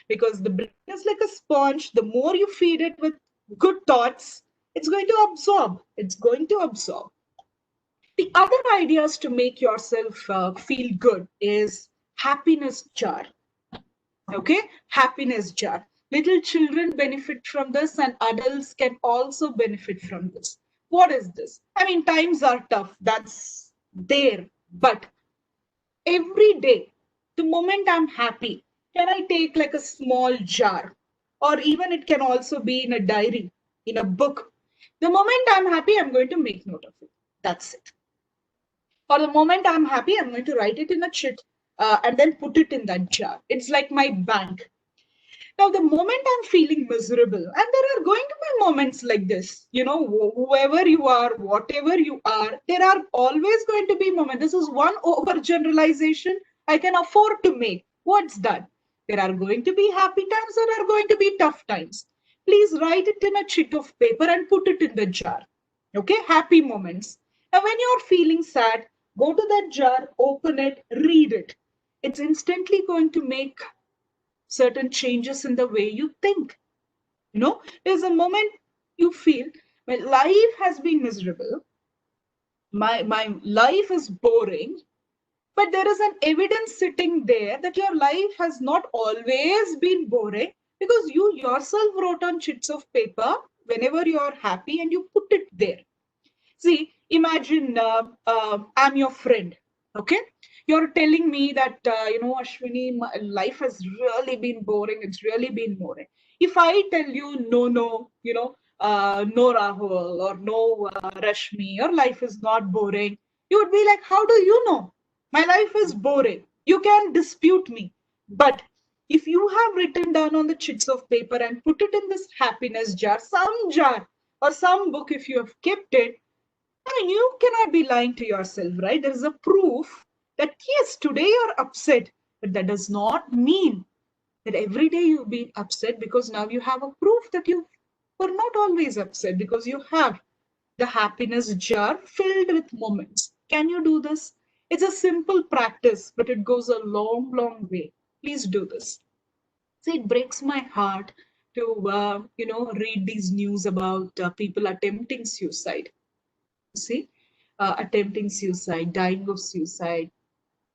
Because the brain is like a sponge. The more you feed it with good thoughts, it's going to absorb. It's going to absorb. The other ideas to make yourself feel good is happiness jar. Okay, happiness jar. Little children benefit from this and adults can also benefit from this. What is this? Times are tough, that's there, but every day, the moment I'm happy, can I take like a small jar, or even it can also be in a diary, in a book. The moment I'm happy, I'm going to make note of it. That's it. Or the moment I'm happy, I'm going to write it in a chit and then put it in that jar. It's like my bank. Now, the moment I'm feeling miserable, and there are going to be moments like this, whoever you are, whatever you are, there are always going to be moments. This is one overgeneralization I can afford to make. What's that? There are going to be happy times, there are going to be tough times. Please write it in a sheet of paper and put it in the jar. Okay, happy moments. Now, when you're feeling sad, go to that jar, open it, read it. It's instantly going to make certain changes in the way you think. There's a moment you feel, my life has been miserable, my life is boring, but there is an evidence sitting there that your life has not always been boring, because you yourself wrote on sheets of paper whenever you are happy and you put it there. See, imagine I'm your friend, okay? You're telling me that, Ashwini, my life has really been boring. It's really been boring. If I tell you, no, no Rahul or no Rashmi, your life is not boring, you would be like, how do you know? My life is boring. You can dispute me. But If you have written down on the chits of paper and put it in this happiness jar or some book, if you have kept it, I mean, you cannot be lying to yourself, right? There is a proof that yes, today you're upset, but that does not mean that every day you've been upset, because now you have a proof that you were not always upset, because you have the happiness jar filled with moments. Can you do this? It's a simple practice, but it goes a long, long way. Please do this. See, it breaks my heart to, read these news about people attempting suicide. See, attempting suicide, dying of suicide.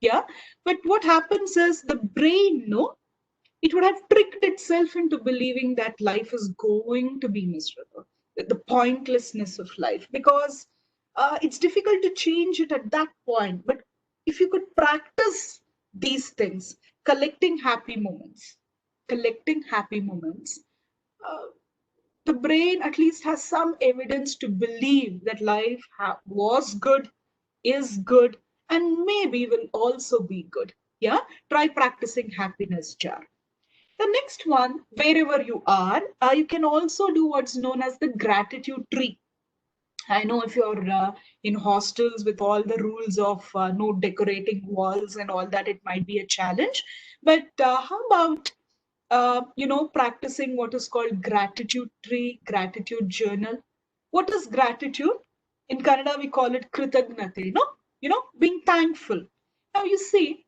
Yeah. But what happens is the brain, no, it would have tricked itself into believing that life is going to be miserable, the pointlessness of life, because it's difficult to change it at that point. But if you could practice these things, collecting happy moments, uh, the brain at least has some evidence to believe that life was good, is good, and maybe will also be good. Yeah, try practicing happiness jar. The next one, wherever you are, you can also do what's known as the gratitude tree. I know if you're in hostels with all the rules of no decorating walls and all that, it might be a challenge. But how about practicing what is called gratitude tree, gratitude journal? What is gratitude? In Kannada, we call it kritagnate, no? Being thankful. Now you see,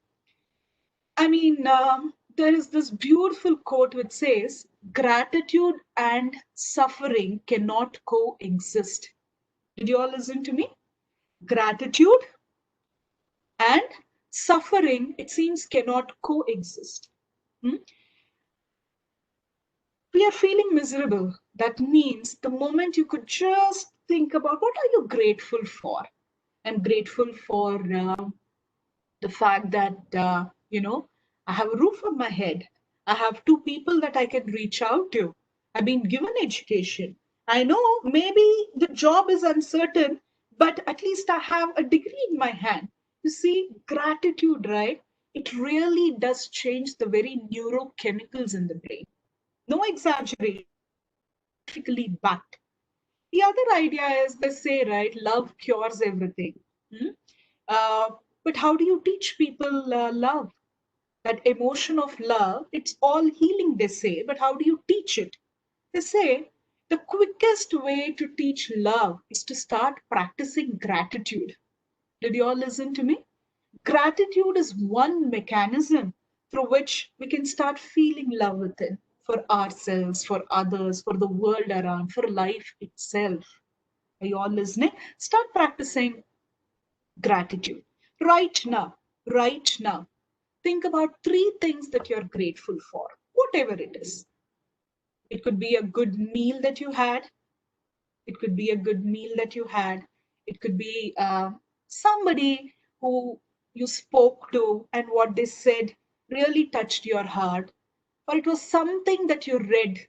I mean, there is this beautiful quote which says, gratitude and suffering cannot coexist. Did you all listen to me? Gratitude and suffering, it seems, cannot coexist. Hmm? We are feeling miserable. That means the moment you could just think about what are you grateful for? I'm grateful for the fact that, I have a roof on my head. I have two people that I can reach out to. I've been given education. I know maybe the job is uncertain, but at least I have a degree in my hand. You see, gratitude, right? It really does change the very neurochemicals in the brain. No exaggeration, scientifically backed. The other idea is they say, right, love cures everything. Hmm? Uh, but how do you teach people love? That emotion of love, it's all healing, they say, but how do you teach it? They say the quickest way to teach love is to start practicing gratitude. Did you all listen to me? Gratitude is one mechanism through which we can start feeling love within, for ourselves, for others, for the world around, for life itself. Are you all listening? Start practicing gratitude. Right now, right now. Think about three things that you're grateful for, whatever it is. It could be a good meal that you had. It could be a good meal that you had. It could be somebody who you spoke to and what they said really touched your heart. Or it was something that you read,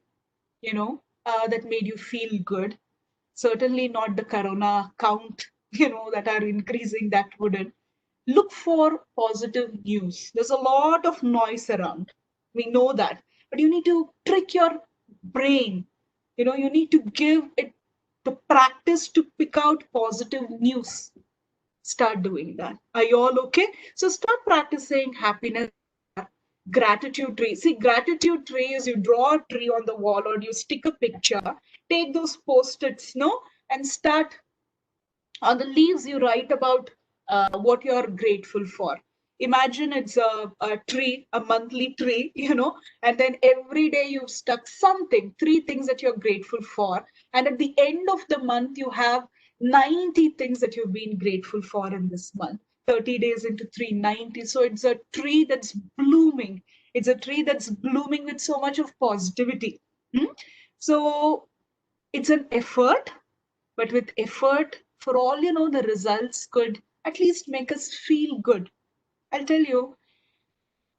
that made you feel good. Certainly not the corona count, that are increasing, that wouldn't. Look for positive news. There's a lot of noise around. We know that. But you need to trick your brain. You need to give it the practice to pick out positive news. Start doing that. Are you all okay? So start practicing happiness. Gratitude tree. See, gratitude tree is you draw a tree on the wall or you stick a picture, take those post-its, no, and start on the leaves you write about what you're grateful for. Imagine it's a tree, a monthly tree, and then every day you've stuck something, three things that you're grateful for, and at the end of the month you have 90 things that you've been grateful for in this month. 30 days into 390. So it's a tree that's blooming. It's a tree that's blooming with so much of positivity. Hmm? So it's an effort, but with effort, for all you know, the results could at least make us feel good. I'll tell you,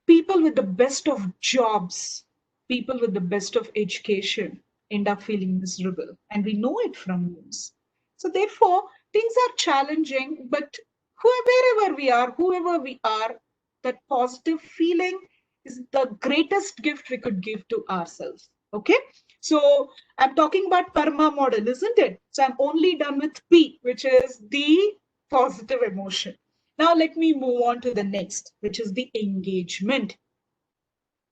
people with the best of jobs, people with the best of education end up feeling miserable. And we know it from news. So therefore, things are challenging, but wherever we are, whoever we are, that positive feeling is the greatest gift we could give to ourselves. Okay, so I'm talking about PERMA model, isn't it? So I'm only done with P, which is the positive emotion. Now let me move on to the next, which is the engagement.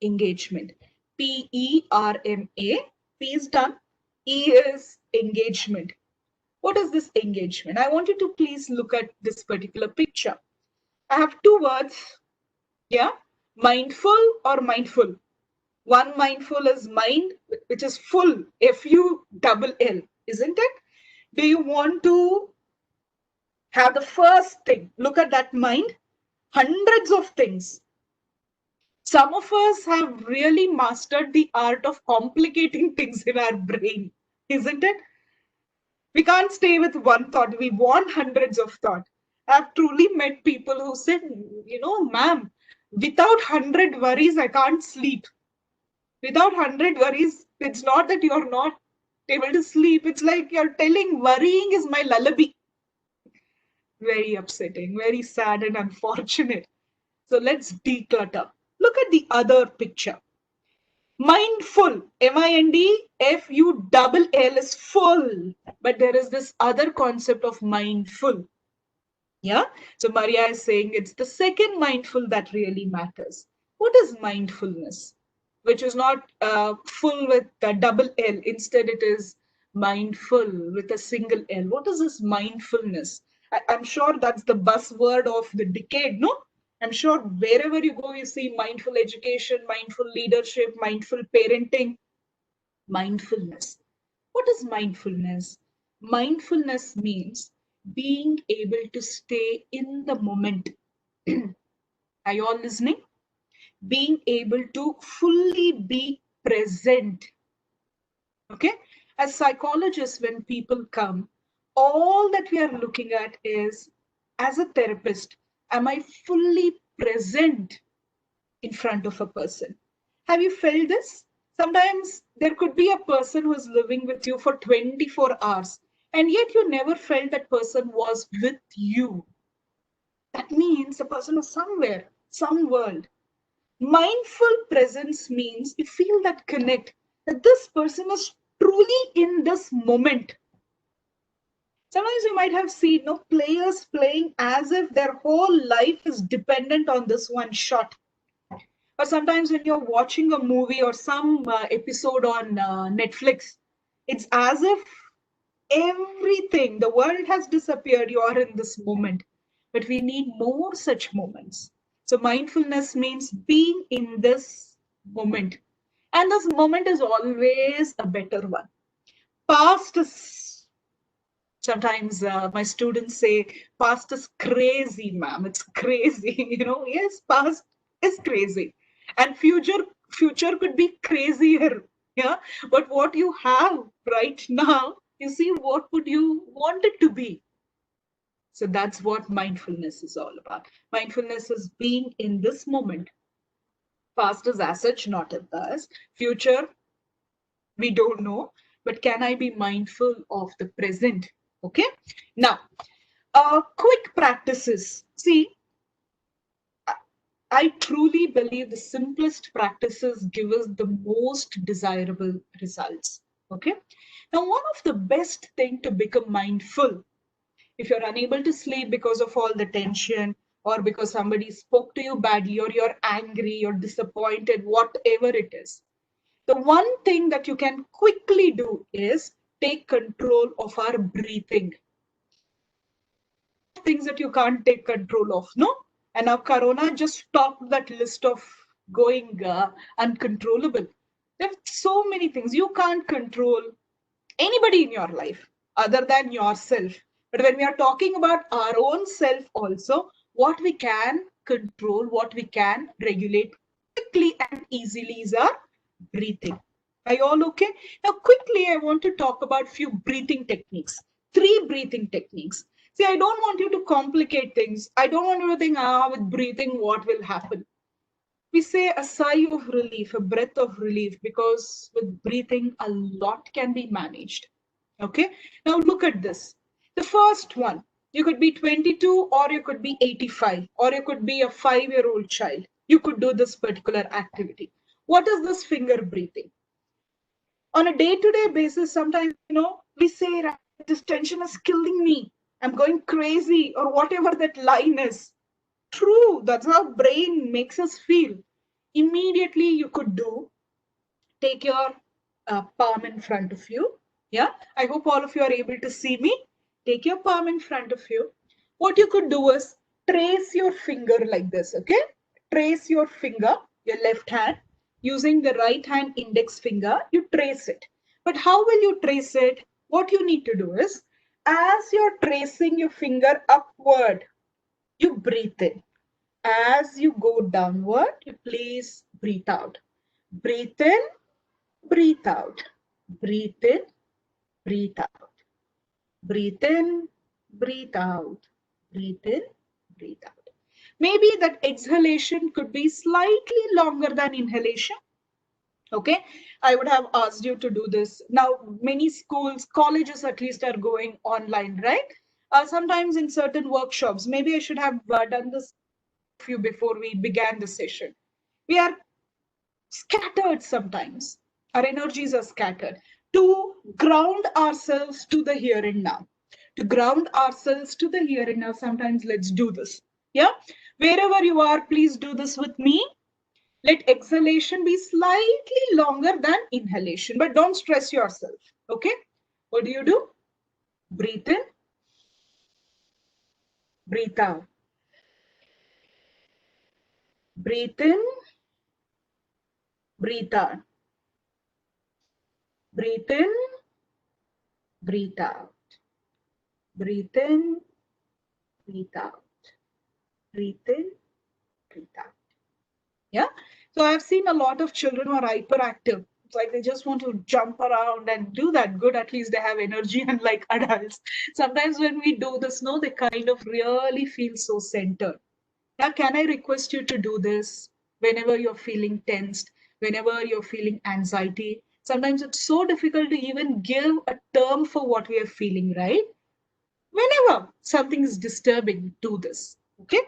Engagement. PERMA. P is done. E is engagement. What is this engagement? I want you to please look at this particular picture. I have two words. Yeah, mindful or mindful. One mindful is mind, which is full, F-U-double-L, isn't it? Do you want to have the first thing? Look at that mind. Hundreds of things. Some of us have really mastered the art of complicating things in our brain, isn't it? We can't stay with one thought. We want hundreds of thoughts. I've truly met people who said, ma'am, without 100 worries, I can't sleep. Without 100 worries, it's not that you're not able to sleep. It's like you're telling worrying is my lullaby. Very upsetting, very sad and unfortunate. So let's declutter. Look at the other picture. Mindful, M-I-N-D-F-U-double-L is full. But there is this other concept of mindful. Yeah. So Maria is saying it's the second mindful that really matters. What is mindfulness? Which is not full with a double L. Instead, it is mindful with a single L. What is this mindfulness? I'm sure that's the buzzword of the decade, no? I'm sure wherever you go, you see mindful education, mindful leadership, mindful parenting, mindfulness. What is mindfulness? Mindfulness means being able to stay in the moment. Are you all listening? Being able to fully be present. Okay? As psychologists, when people come, all that we are looking at is, as a therapist, am I fully present in front of a person? Have you felt this? Sometimes there could be a person who is living with you for 24 hours, and yet you never felt that person was with you. That means the person was somewhere, some world. Mindful presence means you feel that connect, that this person is truly in this moment. Sometimes you might have seen players playing as if their whole life is dependent on this one shot. Or sometimes when you're watching a movie or some episode on Netflix, it's as if everything, the world has disappeared, you are in this moment. But we need more such moments. So mindfulness means being in this moment. And this moment is always a better one. Past is, sometimes my students say, past is crazy, ma'am. It's crazy. Yes, past is crazy. And future could be crazier. Yeah. But what you have right now, you see, what would you want it to be? So that's what mindfulness is all about. Mindfulness is being in this moment. Past is as such not a past. Future, we don't know. But can I be mindful of the present? Okay. Now, quick practices. See, I truly believe the simplest practices give us the most desirable results. Okay. Now, one of the best things to become mindful, if you're unable to sleep because of all the tension, or because somebody spoke to you badly, or you're angry, you're disappointed, whatever it is, the one thing that you can quickly do is take control of our breathing. Things that you can't take control of, no? And now Corona just stopped that list of going uncontrollable. There are so many things you can't control anybody in your life other than yourself. But when we are talking about our own self also, what we can control, what we can regulate quickly and easily is our breathing. Are you all okay? Now, quickly, I want to talk about few breathing techniques. 3 breathing techniques. See, I don't want you to complicate things. I don't want you to think, with breathing, what will happen? We say a sigh of relief, a breath of relief, because with breathing, a lot can be managed. Okay. Now look at this. The first one, you could be 22 or you could be 85 or you could be a 5-year-old child. you could do this particular activity. What is this finger breathing? On a day-to-day basis, sometimes, we say, this tension is killing me, I'm going crazy, or whatever that line is. True, that's how brain makes us feel. Immediately you could do, take your palm in front of you. Yeah, I hope all of you are able to see me. Take your palm in front of you. What you could do is trace your finger like this, okay? Trace your finger, your left hand, using the right hand index finger, you trace it. But how will you trace it? What you need to do is, as you're tracing your finger upward, you breathe in. As you go downward, you please breathe out. Breathe in, breathe out. Breathe in, breathe out. Breathe in, breathe out. Breathe in, breathe out. Maybe that exhalation could be slightly longer than inhalation. Okay, I would have asked you to do this. Now, many schools, colleges at least are going online, right? Sometimes in certain workshops, maybe I should have done this for you before we began the session. We are scattered sometimes. Our energies are scattered. To ground ourselves to the here and now. To ground ourselves to the here and now, sometimes let's do this. Yeah? Wherever you are, please do this with me. Let exhalation be slightly longer than inhalation, but don't stress yourself. Okay? What do? Breathe in, breathe out. Breathe in, breathe out. Breathe in, breathe out. Breathe in, breathe out. Breathe in, breathe out. Yeah. So I've seen a lot of children who are hyperactive. It's like they just want to jump around and do that. Good, at least they have energy, unlike adults. Sometimes when we do this, no, they kind of really feel so centered. Now, can I request you to do this whenever you're feeling tensed, whenever you're feeling anxiety? Sometimes it's so difficult to even give a term for what we are feeling, right? Whenever something is disturbing, do this. Okay.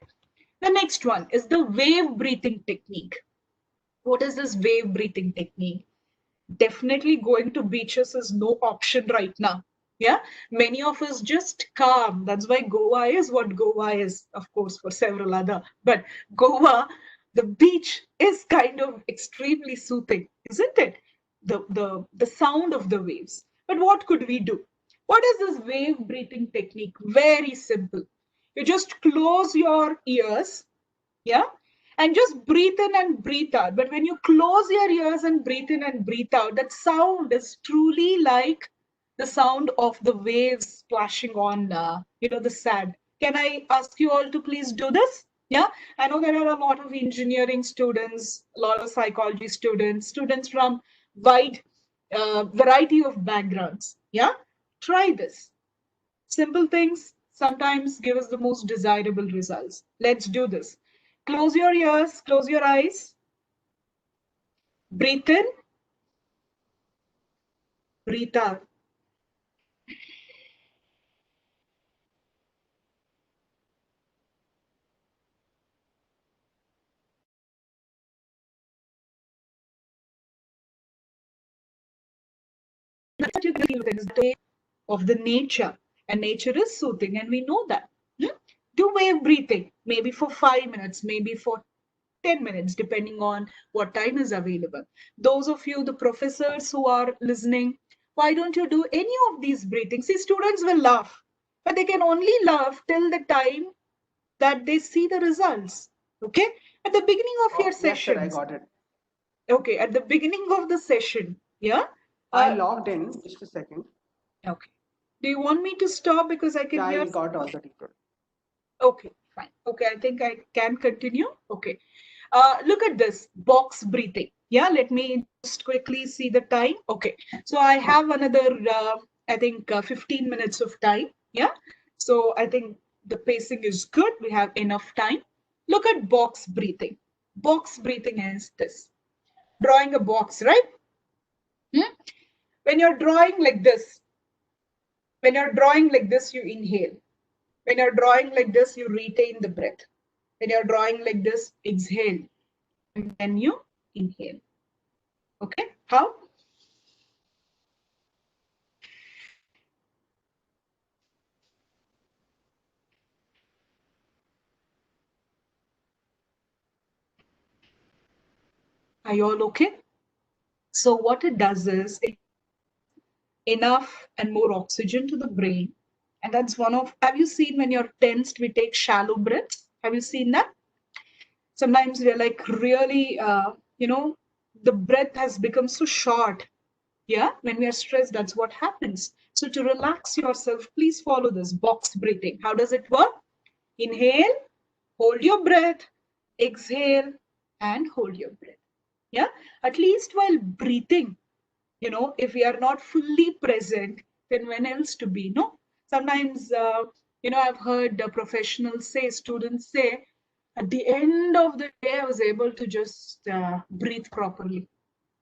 The next one is the wave breathing technique. What is this wave breathing technique? Definitely going to beaches is no option right now. Yeah, many of us just calm. That's why Goa is what Goa is, of course, for several other. But Goa, the beach is kind of extremely soothing, isn't it? The sound of the waves. But what could we do? What is this wave breathing technique? Very simple. You just close your ears, yeah, and just breathe in and breathe out. But when you close your ears and breathe in and breathe out, that sound is truly like the sound of the waves splashing on, the sand. Can I ask you all to please do this? Yeah, I know there are a lot of engineering students, a lot of psychology students, students from wide variety of backgrounds. Yeah, try this. Simple things sometimes give us the most desirable results. Let's do this. Close your ears, close your eyes. Breathe in, breathe out. That's you feel is the way of the nature, and nature is soothing, and we know that. Do wave breathing, maybe for 5 minutes, maybe for 10 minutes, depending on what time is available. Those of you, the professors who are listening, why don't you do any of these breathing? See, students will laugh, but they can only laugh till the time that they see the results. Okay? At the beginning of your session. Yes, sir, I got it. Okay, at the beginning of the session, yeah? I logged in, just a second. Okay. Do you want me to stop because I can hear? I got all the details. Okay, fine. Okay, I think I can continue. Okay. Look at this box breathing. Yeah, let me just quickly see the time. Okay, so I have another, I think 15 minutes of time. Yeah, so I think the pacing is good. We have enough time. Look at box breathing. Box breathing is this. Drawing a box, right? When you're drawing like this, you inhale. When you're drawing like this, you retain the breath. When you're drawing like this, exhale. and then you inhale. Okay, how? Are you all okay? So what it does is it enough and more oxygen to the brain. And that's one of, have you seen when you're tensed, we take shallow breaths? Have you seen that? Sometimes we're like really, the breath has become so short. Yeah, when we are stressed, that's what happens. So to relax yourself, please follow this box breathing. How does it work? Inhale, hold your breath, exhale, and hold your breath. Yeah, at least while breathing, if we are not fully present, then when else to be? No, sometimes, I've heard professionals say, students say, at the end of the day, I was able to just breathe properly.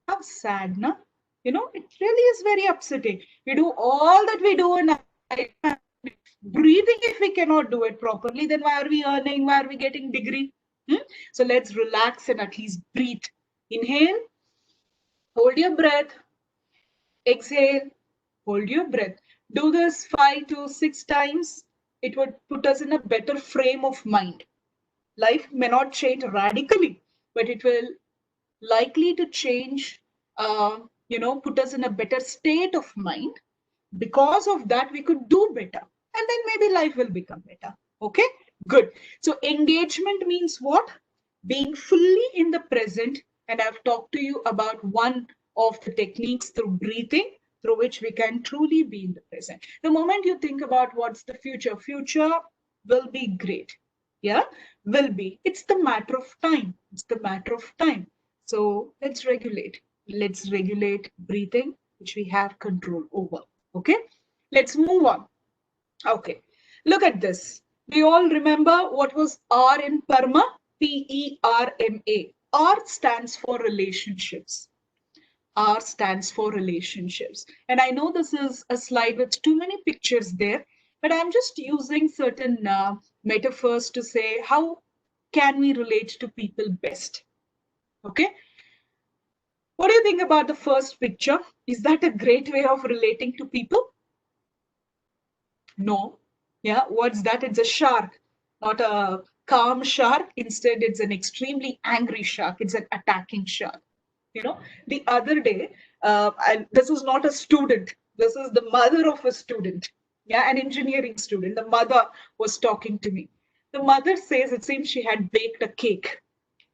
How sad, no? It really is very upsetting. We do all that we do in life. Breathing, if we cannot do it properly, then why are we earning? Why are we getting degree? So let's relax and at least breathe. Inhale, hold your breath, exhale, hold your breath. Do this 5 to 6 times. It would put us in a better frame of mind. Life may not change radically, but it will likely to change, put us in a better state of mind. Because of that, we could do better. And then maybe life will become better. Okay, good. So engagement means what? Being fully in the present. And I've talked to you about one of the techniques through breathing, through which we can truly be in the present. The moment you think about what's the future will be great. Yeah, will be. It's the matter of time. It's the matter of time. So let's regulate. Let's regulate breathing, which we have control over. Okay, let's move on. Okay, look at this. Do you all remember what was R in PERMA? PERMA. R stands for relationships. R stands for relationships. And I know this is a slide with too many pictures there, but I'm just using certain metaphors to say how can we relate to people best. Okay. What do you think about the first picture? Is that a great way of relating to people? No. Yeah, what's that? It's a shark, not a calm shark. Instead, it's an extremely angry shark. It's an attacking shark. The other day, and this is not a student. This is the mother of a student. Yeah, an engineering student. The mother was talking to me. The mother says it seems she had baked a cake.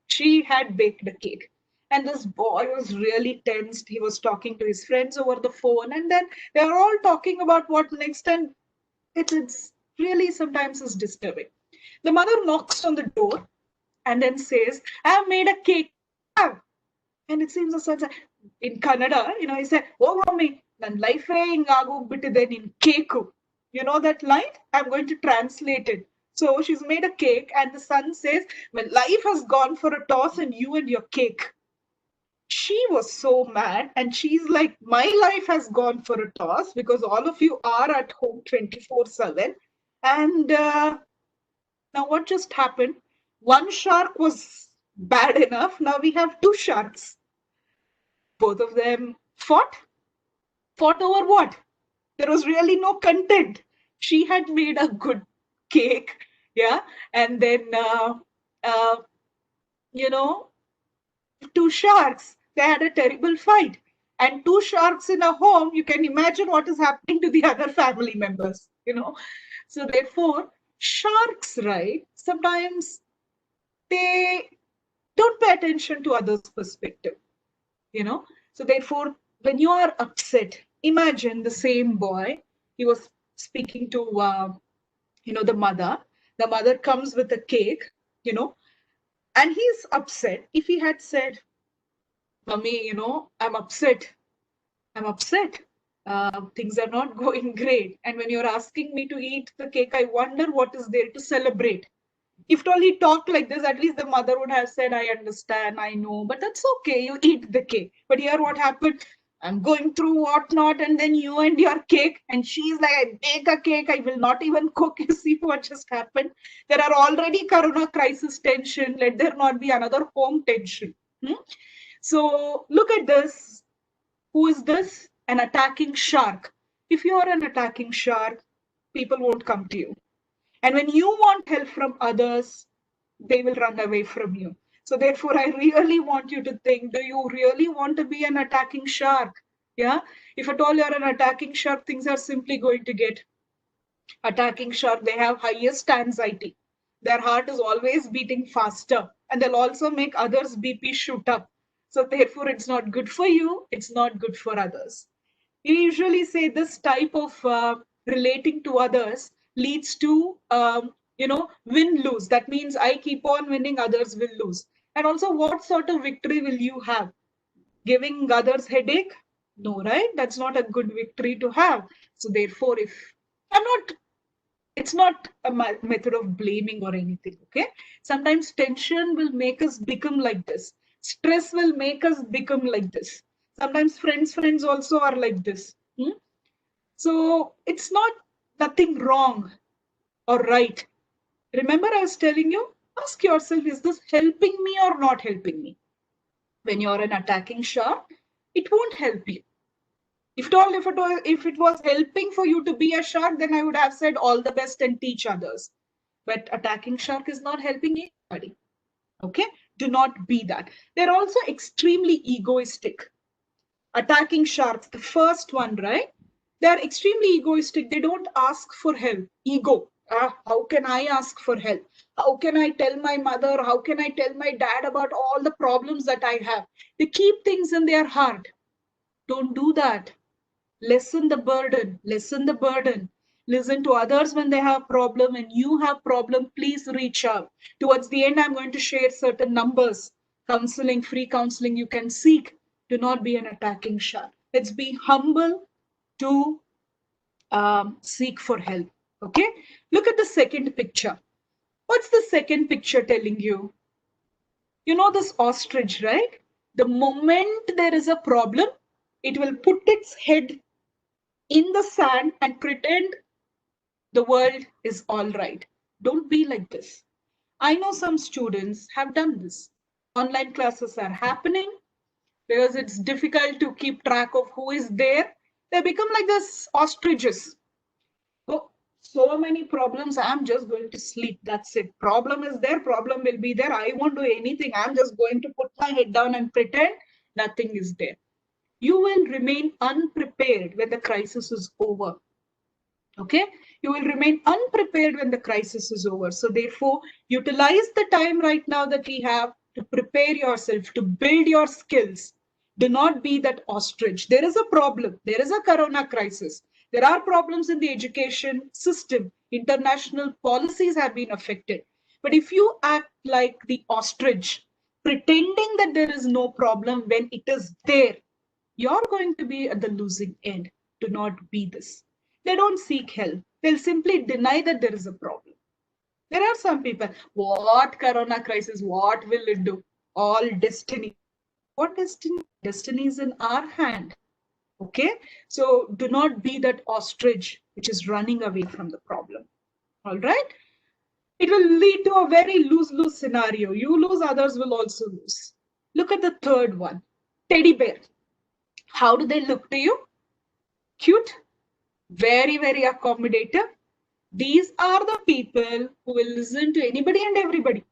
She had baked a cake. And this boy was really tensed. He was talking to his friends over the phone. And then they are all talking about what next. And it's really sometimes is disturbing. The mother knocks on the door and then says, I have made a cake. And it seems the son said, in Kannada, he said, oh, mommy, nan life then in cake. You know that line? I'm going to translate it. So she's made a cake and the son says, well, life has gone for a toss and you and your cake. She was so mad and she's like, my life has gone for a toss because all of you are at home 24/7. And now what just happened? One shark was bad enough. Now we have two sharks. Both of them fought. Fought over what? There was really no content. She had made a good cake. Yeah. And then, two sharks, they had a terrible fight. And two sharks in a home, you can imagine what is happening to the other family members, So therefore, sharks, right, sometimes they don't pay attention to others' perspective, So therefore, when you are upset, imagine the same boy, he was speaking to, the mother. The mother comes with a cake, and he's upset. If he had said, Mommy, I'm upset. Things are not going great. And when you're asking me to eat the cake, I wonder what is there to celebrate. If only talked like this, at least the mother would have said, I understand, I know, but that's okay, you eat the cake. But here what happened? I'm going through whatnot, and then you and your cake, and she's like, I bake a cake, I will not even cook. You see what just happened? There are already corona crisis tension. Let there not be another home tension. So look at this. Who is this? An attacking shark. If you are an attacking shark, people won't come to you. And when you want help from others, they will run away from you. So therefore, I really want you to think, do you really want to be an attacking shark? Yeah. If at all you're an attacking shark, things are simply going to get attacking shark. They have highest anxiety. Their heart is always beating faster, and they'll also make others' BP shoot up. So therefore, it's not good for you. It's not good for others. You usually say this type of relating to others leads to win-lose. That means I keep on winning, others will lose. And also, what sort of victory will you have? Giving others headache? No, right? That's not a good victory to have. So therefore, it's not a method of blaming or anything, okay? Sometimes tension will make us become like this. Stress will make us become like this. Sometimes friends also are like this. So it's not nothing wrong or right. Remember, I was telling you, ask yourself, is this helping me or not helping me? When you're an attacking shark, it won't help you. If it was helping for you to be a shark, then I would have said all the best and teach others. But attacking shark is not helping anybody. Okay? Do not be that. They're also extremely egoistic. Attacking sharks, the first one, right? They're extremely egoistic. They don't ask for help. Ego. How can I ask for help? How can I tell my mother? How can I tell my dad about all the problems that I have? They keep things in their heart. Don't do that. Lessen the burden. Lessen the burden. Listen to others when they have problem, and you have problem, please reach out. Towards the end, I'm going to share certain numbers. Counseling, free counseling you can seek. Do not be an attacking shark. Let's be humble to seek for help. Okay, look at the second picture. What's the second picture telling you? You know this ostrich, right? The moment there is a problem, it will put its head in the sand and pretend the world is all right. Don't be like this. I know some students have done this. Online classes are happening because it's difficult to keep track of who is there. They become like this ostriches. Oh, so many problems. I'm just going to sleep. That's it. Problem is there. Problem will be there. I won't do anything. I'm just going to put my head down and pretend nothing is there. You will remain unprepared when the crisis is over. Okay, you will remain unprepared when the crisis is over. So therefore, utilize the time right now that we have to prepare yourself, to build your skills. Do not be that ostrich. There is a problem. There is a corona crisis. There are problems in the education system. International policies have been affected. But if you act like the ostrich, pretending that there is no problem when it is there, you're going to be at the losing end. Do not be this. They don't seek help. They'll simply deny that there is a problem. There are some people, what corona crisis, what will it do? All destiny. What destiny? Destiny is in our hand. Okay? So do not be that ostrich which is running away from the problem. All right? It will lead to a very lose-lose scenario. You lose, others will also lose. Look at the third one. Teddy bear. How do they look to you? Cute? Very, very accommodative. These are the people who will listen to anybody and everybody.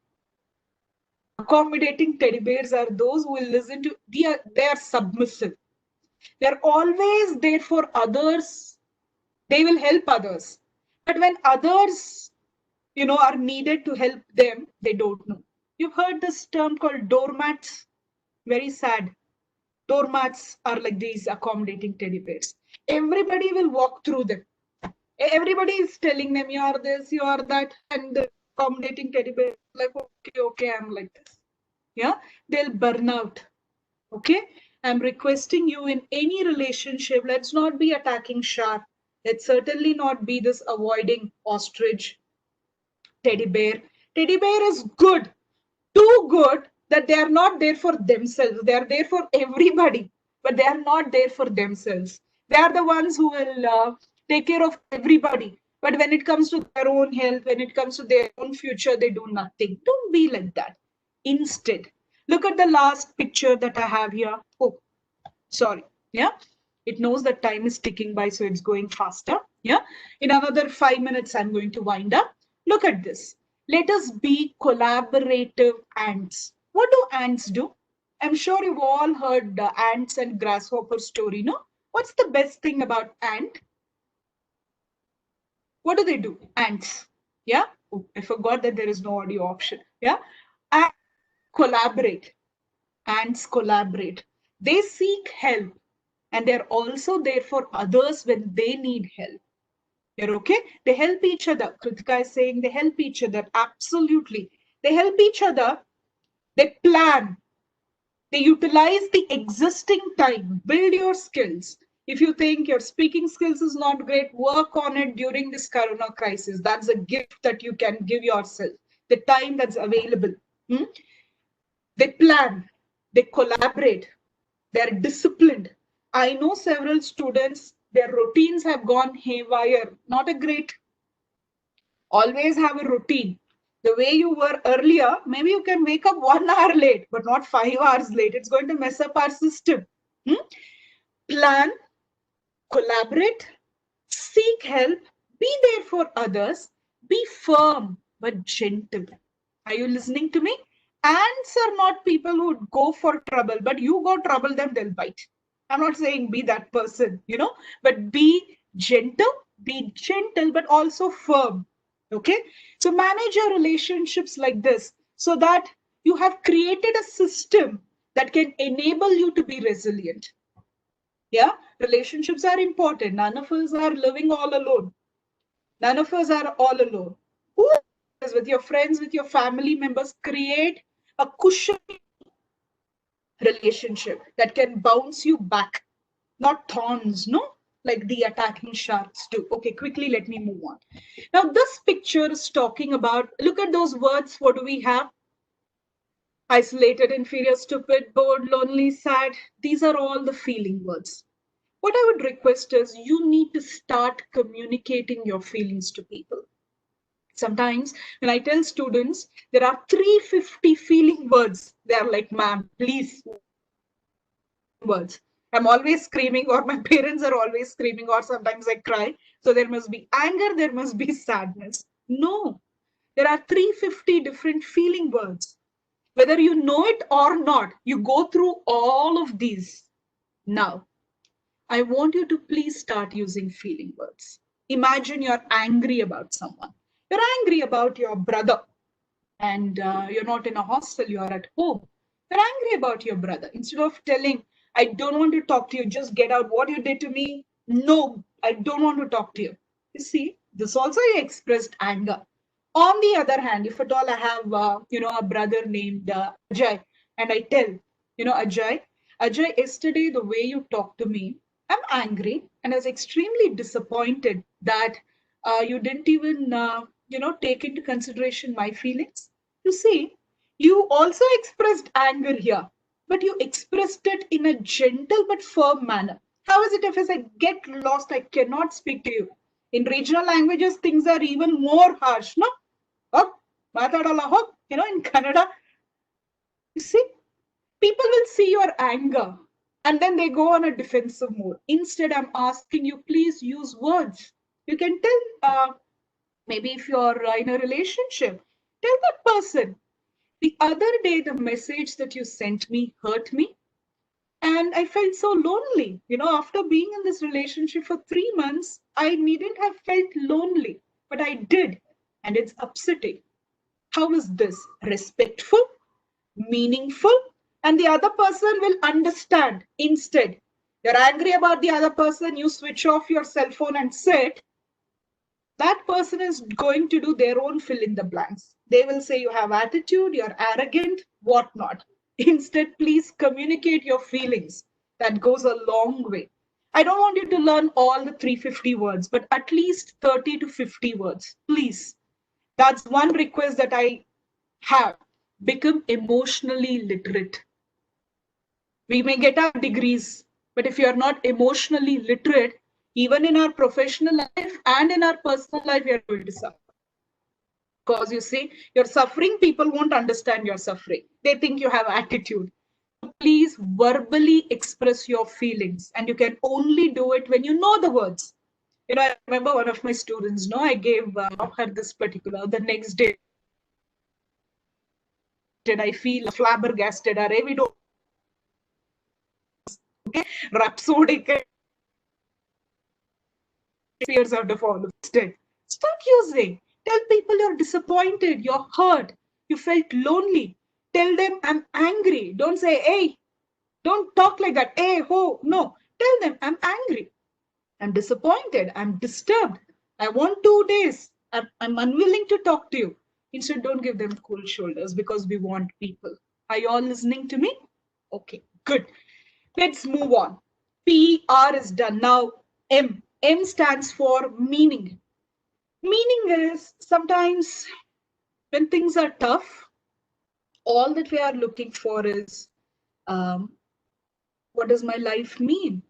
Accommodating teddy bears are those who will listen to, they are submissive. They're always there for others. They will help others. But when others, are needed to help them, they don't know. You've heard this term called doormats. Very sad. Doormats are like these accommodating teddy bears. Everybody will walk through them. Everybody is telling them, you are this, you are that, and the accommodating teddy bear, like, okay, I'm like this. Yeah, they'll burn out. Okay, I'm requesting you in any relationship, let's not be attacking shark. Let's certainly not be this avoiding ostrich teddy bear. Teddy bear is good, too good that they are not there for themselves. They are there for everybody. but they are not there for themselves. They are the ones who will take care of everybody. But when it comes to their own health, when it comes to their own future, they do nothing. Don't be like that. Instead, look at the last picture that I have here. Oh, sorry. Yeah. It knows that time is ticking by, so it's going faster. Yeah. In another 5 minutes, I'm going to wind up. Look at this. Let us be collaborative ants. What do ants do? I'm sure you've all heard the ants and grasshopper story, no? What's the best thing about ant? What do they do? Ants. Yeah. Oh, I forgot that there is no audio option. Yeah. Ants collaborate. Ants collaborate. They seek help, and they're also there for others when they need help. You're okay? They help each other. Kritika is saying they help each other. Absolutely. They help each other. They plan. They utilize the existing time. Build your skills. If you think your speaking skills is not great, work on it during this corona crisis. That's a gift that you can give yourself. The time that's available. They plan. They collaborate. They're disciplined. I know several students, their routines have gone haywire. Not a great. Always have a routine. The way you were earlier, maybe you can wake up 1 hour late, but not 5 hours late. It's going to mess up our system. Plan, collaborate, seek help, be there for others, be firm but gentle. Are you listening to me? Ants are not people who go for trouble, but you go trouble them, they'll bite. I'm not saying be that person, but be gentle, but also firm. Okay. So manage your relationships like this so that you have created a system that can enable you to be resilient. Yeah. Relationships are important. None of us are living all alone. None of us are all alone. Who is with your friends, with your family members, create a cushion relationship that can bounce you back, not thorns, no? Like the attacking sharks do. Okay, quickly, let me move on. Now, this picture is talking about, look at those words. What do we have? Isolated, inferior, stupid, bored, lonely, sad. These are all the feeling words. What I would request is you need to start communicating your feelings to people. Sometimes when I tell students, there are 350 feeling words. They are like, ma'am, please, words. I'm always screaming, or my parents are always screaming, or sometimes I cry. So there must be anger, there must be sadness. No, there are 350 different feeling words. Whether you know it or not, you go through all of these. Now, I want you to please start using feeling words. Imagine you're angry about someone. You're angry about your brother, and you're not in a hostel, you're at home. You're angry about your brother. Instead of telling, I don't want to talk to you, just get out what you did to me. No, I don't want to talk to you. You see, this also expressed anger. On the other hand, if at all I have, a brother named Ajay, and I tell, Ajay, yesterday the way you talked to me, I'm angry and I was extremely disappointed that you didn't even, take into consideration my feelings. You see, you also expressed anger here, but you expressed it in a gentle but firm manner. How is it if I say, get lost, I cannot speak to you? In regional languages, things are even more harsh, no? In Kannada, you see, people will see your anger and then they go on a defensive mode. Instead, I'm asking you, please use words. You can tell, maybe if you're in a relationship, tell that person, the other day, the message that you sent me hurt me. And I felt so lonely. After being in this relationship for 3 months, I needn't have felt lonely, but I did. And it's upsetting. How is this? Respectful, meaningful, and the other person will understand. Instead, you're angry about the other person, you switch off your cell phone and sit. That person is going to do their own fill in the blanks. They will say you have attitude, you're arrogant, whatnot. Instead, please communicate your feelings. That goes a long way. I don't want you to learn all the 350 words, but at least 30 to 50 words, please. That's one request that I have. Become emotionally literate. We may get our degrees, But if you are not emotionally literate, even in our professional life and in our personal life, we are going to suffer. Because you see, you're suffering, people won't understand your suffering. They think you have attitude. Please verbally express your feelings, and you can only do it when you know the words. You know, I remember one of my students, no, I gave her this particular, the next day, did I feel flabbergasted? Are we don't okay, rhapsodic fears are to follow. Start using. Tell people you're disappointed, you're hurt, you felt lonely. Tell them I'm angry. Don't say, hey, don't talk like that. Hey, ho, no. Tell them I'm angry. I'm disappointed. I'm disturbed. I want 2 days. I'm unwilling to talk to you. Instead, don't give them cold shoulders because we want people. Are you all listening to me? Okay, good. Let's move on. PR is done. Now, M. M stands for meaning. Meaning is sometimes when things are tough, all that we are looking for is what does my life mean?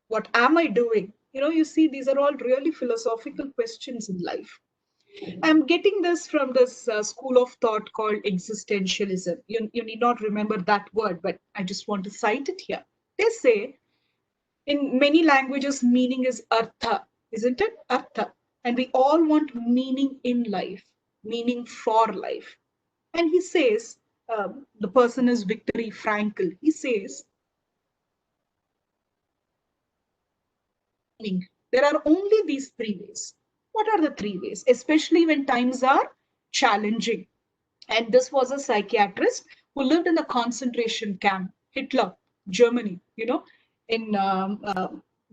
What am I doing? You know, you see, these are all really philosophical questions in life. I'm getting this from this school of thought called existentialism. You need not remember that word, but I just want to cite it here. They say in many languages, meaning is artha, isn't it? Artha. And we all want meaning in life, meaning for life. And he says, the person is Viktor Frankl. He says, there are only these 3 ways. What are the 3 ways? Especially when times are challenging. And this was a psychiatrist who lived in a concentration camp, Hitler, Germany, you know, in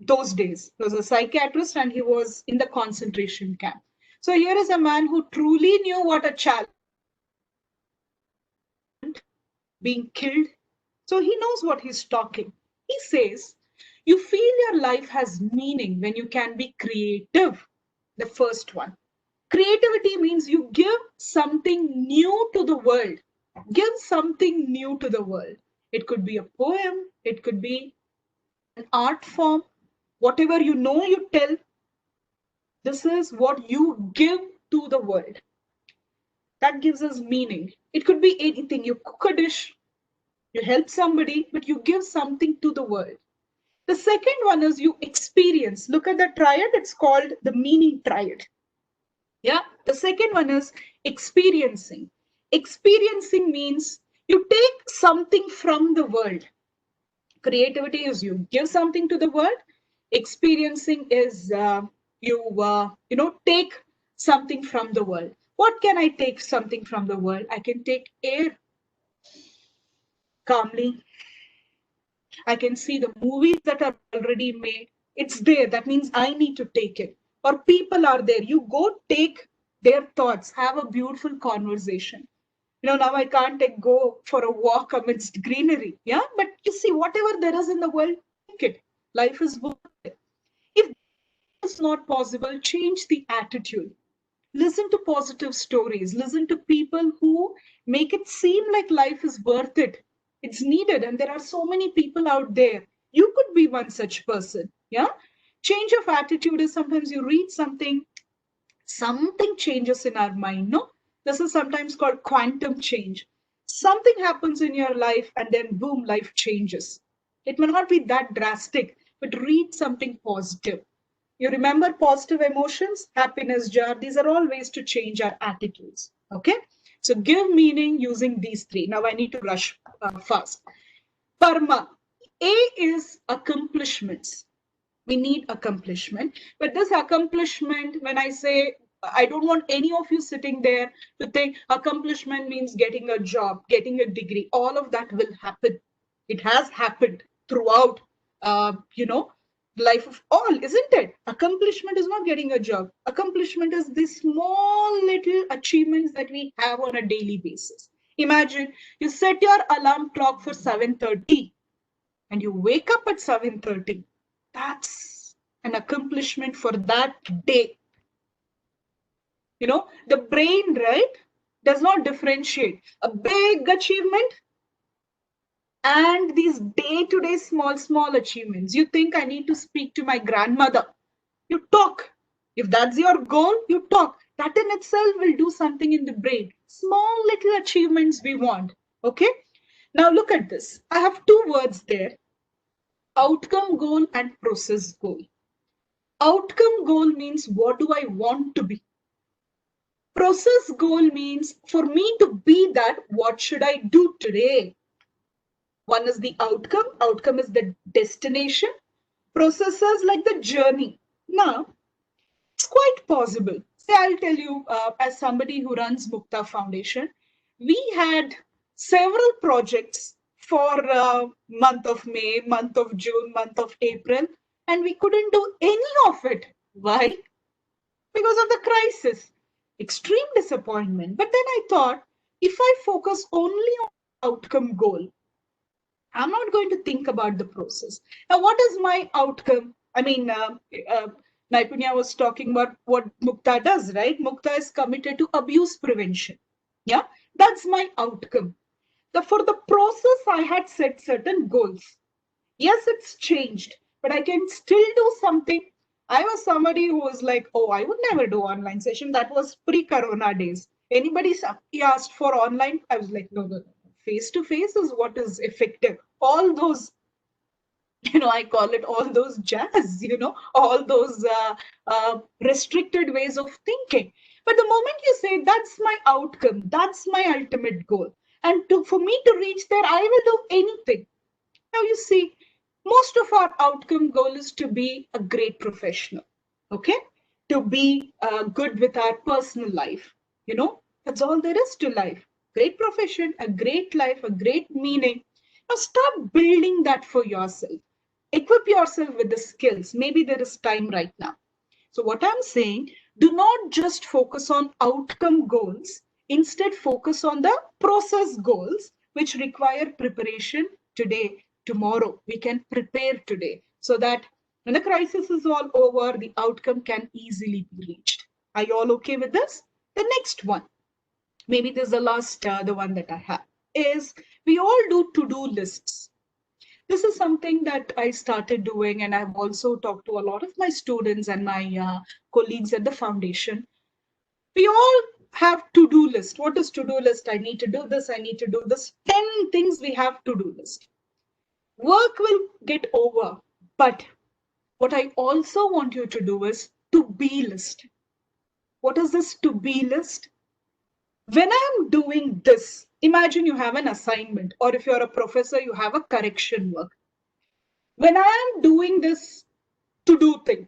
those days. He was a psychiatrist and he was in the concentration camp. So here is a man who truly knew what a challenge, being killed. So he knows what he's talking. He says, you feel your life has meaning when you can be creative. The first one. Creativity means you give something new to the world. Give something new to the world. It could be a poem. It could be an art form. Whatever you know, you tell. This is what you give to the world. That gives us meaning. It could be anything. You cook a dish. You help somebody, but you give something to the world. The second one is you experience. Look at the triad. It's called the meaning triad. Yeah. The second one is experiencing. Experiencing means you take something from the world. Creativity is you give something to the world. Experiencing is you take something from the world. What can I take something from the world? I can take air calmly. I can see the movies that are already made. It's there. That means I need to take it. Or people are there. You go take their thoughts. Have a beautiful conversation. You know, now I can't go for a walk amidst greenery. Yeah. But you see, whatever there is in the world, take it. Life is worth it. If it's not possible, change the attitude. Listen to positive stories. Listen to people who make it seem like life is worth it. It's needed. And there are so many people out there. You could be one such person. Yeah. Change of attitude is sometimes you read something changes in our mind. No, this is sometimes called quantum change. Something happens in your life and then boom, life changes. It may not be that drastic, but read something positive. You remember positive emotions, happiness, joy. These are all ways to change our attitudes. Okay. So give meaning using these 3. Now I need to rush fast. Karma. A is accomplishments. We need accomplishment. But this accomplishment, when I say, I don't want any of you sitting there to think accomplishment means getting a job, getting a degree. All of that will happen. It has happened throughout, life of all, isn't it? Accomplishment is not getting a job. Accomplishment is the small little achievements that we have on a daily basis. Imagine you set your alarm clock for 7:30 and you wake up at 7:30. That's an accomplishment for that day. You know, the brain, right, does not differentiate. A big achievement And these day-to-day small achievements. You think I need to speak to my grandmother. You talk. If that's your goal, you talk. That in itself will do something in the brain. Small little achievements we want. Okay. Now look at this. I have two words there. Outcome goal and process goal. Outcome goal means what do I want to be? Process goal means for me to be that, what should I do today? One is the outcome. Outcome is the destination. Processes like the journey. Now, it's quite possible. Say, I'll tell you, as somebody who runs Muktha Foundation, we had several projects for month of May, month of June, month of April, and we couldn't do any of it. Why? Because of the crisis. Extreme disappointment. But then I thought, if I focus only on outcome goal, I'm not going to think about the process. Now, what is my outcome? I mean, Naipunya was talking about what Muktha does, right? Muktha is committed to abuse prevention. Yeah, that's my outcome. For the process, I had set certain goals. Yes, it's changed, but I can still do something. I was somebody who was like, oh, I would never do online session. That was pre-corona days. Anybody asked for online, I was like, no. Face-to-face is what is effective. All those, I call it all those jazz, all those restricted ways of thinking. But the moment you say, that's my outcome, that's my ultimate goal, and for me to reach there, I will do anything. Now you see, most of our outcome goal is to be a great professional, okay? To be good with our personal life, that's all there is to life. Great profession, a great life, a great meaning. Now start building that for yourself. Equip yourself with the skills. Maybe there is time right now. So what I'm saying, do not just focus on outcome goals. Instead, focus on the process goals, which require preparation today, tomorrow. We can prepare today so that when the crisis is all over, the outcome can easily be reached. Are you all okay with this? The next one, maybe this is the last, the one that I have, is we all do to-do lists. This is something that I started doing, and I've also talked to a lot of my students and my colleagues at the foundation. We all have to-do list. What is to-do list? I need to do this, I need to do this. 10 things we have to-do list. Work will get over, but what I also want you to do is to-be list. What is this to-be list? When I'm doing this, imagine you have an assignment, or if you're a professor, you have a correction work. When I am doing this to-do thing,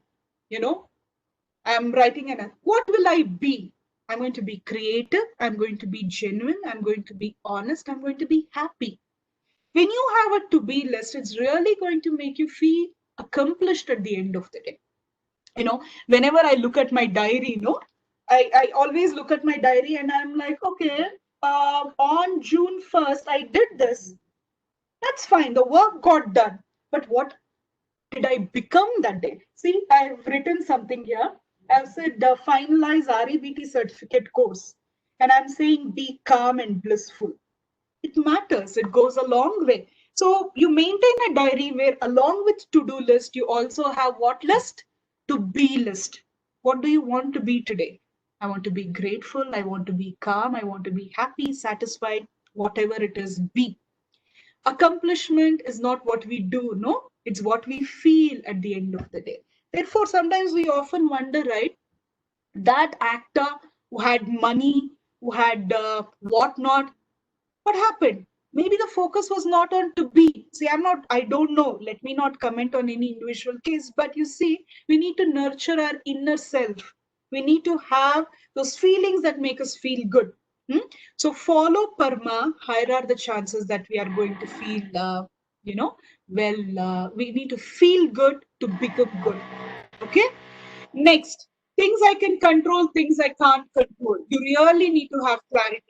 I'm writing what will I be? I'm going to be creative. I'm going to be genuine. I'm going to be honest. I'm going to be happy. When you have a to-be list, it's really going to make you feel accomplished at the end of the day. Whenever I look at my diary, I always look at my diary and I'm like, okay, on June 1st, I did this. That's fine. The work got done. But what did I become that day? See, I've written something here. I've said finalize REBT certificate course. And I'm saying be calm and blissful. It matters. It goes a long way. So you maintain a diary where along with to-do list, you also have what list? To-be list. What do you want to be today? I want to be grateful. I want to be calm. I want to be happy, satisfied, whatever it is, be. Accomplishment is not what we do, no? It's what we feel at the end of the day. Therefore, sometimes we often wonder, right? That actor who had money, who had whatnot, what happened? Maybe the focus was not on to be. See, I don't know. Let me not comment on any individual case, but you see, we need to nurture our inner self. We need to have those feelings that make us feel good. So follow Parma. Higher are the chances that we are going to feel, we need to feel good to become good. Okay. Next, things I can control, things I can't control. You really need to have clarity.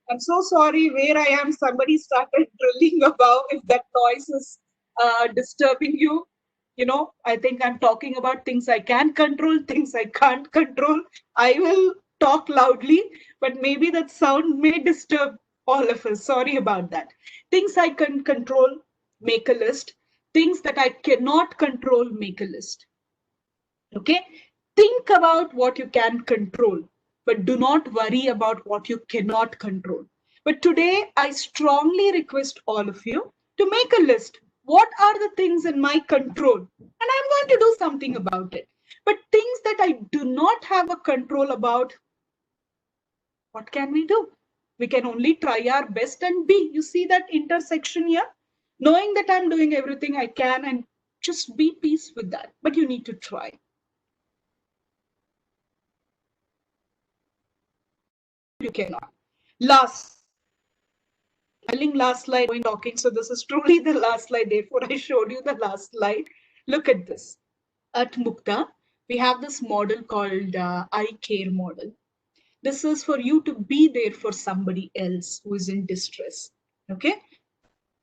I'm so sorry where I am. Somebody started drilling above. If that noise is disturbing you, I think I'm talking about things I can control, things I can't control. I will talk loudly, but maybe that sound may disturb All of us, sorry about that. Things I can control, make a list. Things that I cannot control, make a list. Okay? Think about what you can control, but do not worry about what you cannot control. But today, I strongly request all of you to make a list. What are the things in my control? And I'm going to do something about it. But things that I do not have a control about, what can we do? We can only try our best and be. You see that intersection here? Knowing that I'm doing everything I can and just be peace with that. But you need to try. You cannot. Last slide talking. So this is truly the last slide. Therefore, I showed you the last slide. Look at this. At Muktha, we have this model called I Care model. This is for you to be there for somebody else who is in distress. Okay?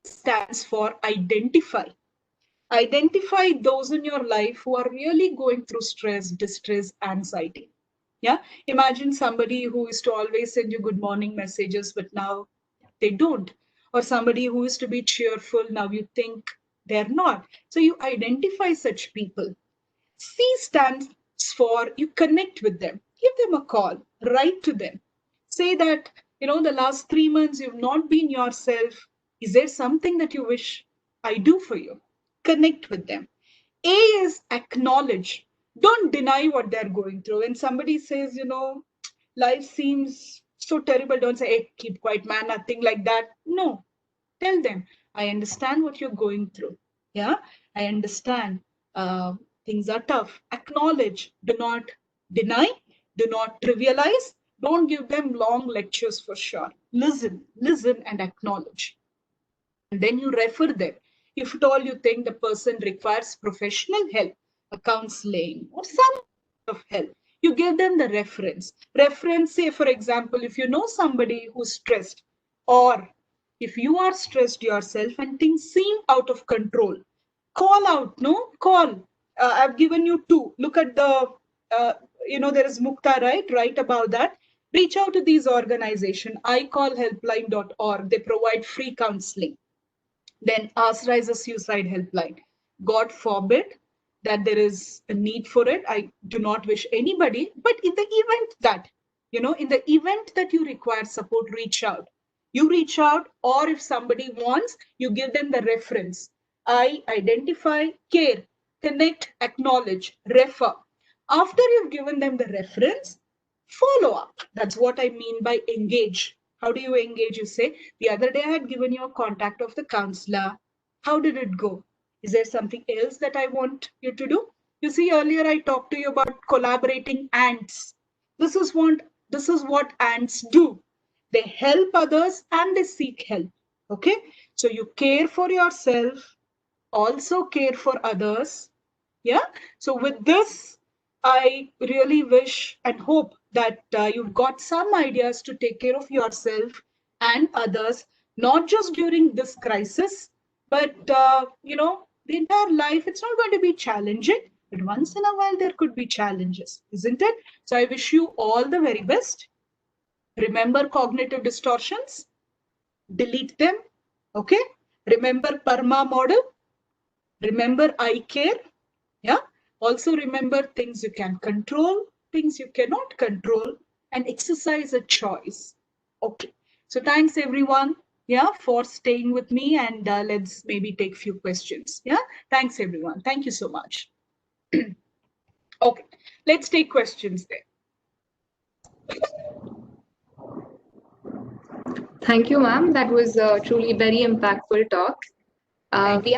Stands for identify. Identify those in your life who are really going through stress, distress, anxiety. Yeah, imagine somebody who used to always send you good morning messages, but now they don't. Or somebody who used to be cheerful, now you think they're not. So you identify such people. C stands for you connect with them. Give them a call, write to them. Say that, the last 3 months you've not been yourself. Is there something that you wish I do for you? Connect with them. A is acknowledge. Don't deny what they're going through. When somebody says, life seems so terrible, don't say, hey, keep quiet, man, nothing like that. No, tell them, I understand what you're going through. Yeah, I understand. Things are tough. Acknowledge. Do not deny. Do not trivialize. Don't give them long lectures for sure. Listen and acknowledge. And then you refer them. If at all you think the person requires professional help, a counseling or some of help, you give them the reference. Reference, say, for example, if you know somebody who's stressed, or if you are stressed yourself and things seem out of control, call out, call. I've given you 2. Look at the, there is Muktha, right about that. Reach out to these organizations, icallhelpline.org. They provide free counseling. Then ASRA is a suicide helpline. God forbid that there is a need for it. I do not wish anybody, but in the event that you require support, reach out. You reach out, or if somebody wants, you give them the reference. I identify, care, connect, acknowledge, refer. After you've given them the reference, follow up. That's what I mean by engage. How do you engage? You say, the other day I had given you a contact of the counselor. How did it go? Is there something else that I want you to do? You see, earlier I talked to you about collaborating ants. This is what ants do. They help others and they seek help. Okay? So you care for yourself, also care for others. Yeah? So with this, I really wish and hope that you've got some ideas to take care of yourself and others, not just during this crisis, but, the entire life. It's not going to be challenging, but once in a while there could be challenges, isn't it? So I wish you all the very best. Remember cognitive distortions, delete them. Okay? Remember PARMA model. Remember I care. Yeah. Also remember things you can control, things you cannot control, and exercise a choice. Okay. So thanks everyone, for staying with me, and let's maybe take few questions. Yeah. Thanks everyone. Thank you so much. Okay. Let's take questions there. Thank you, ma'am. That was truly very impactful talk. We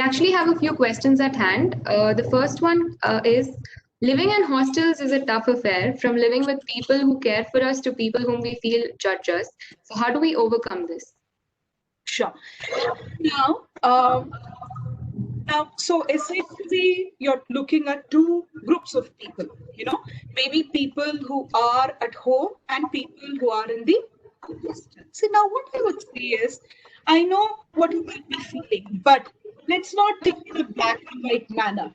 actually have a few questions at hand. The first one is, living in hostels is a tough affair, from living with people who care for us to people whom we feel judge us. So how do we overcome this? Sure. So essentially, you're looking at 2 groups of people, maybe people who are at home and people who are in the hostel. See, now what I would say is, I know what you might be feeling, but let's not think in a black and white manner.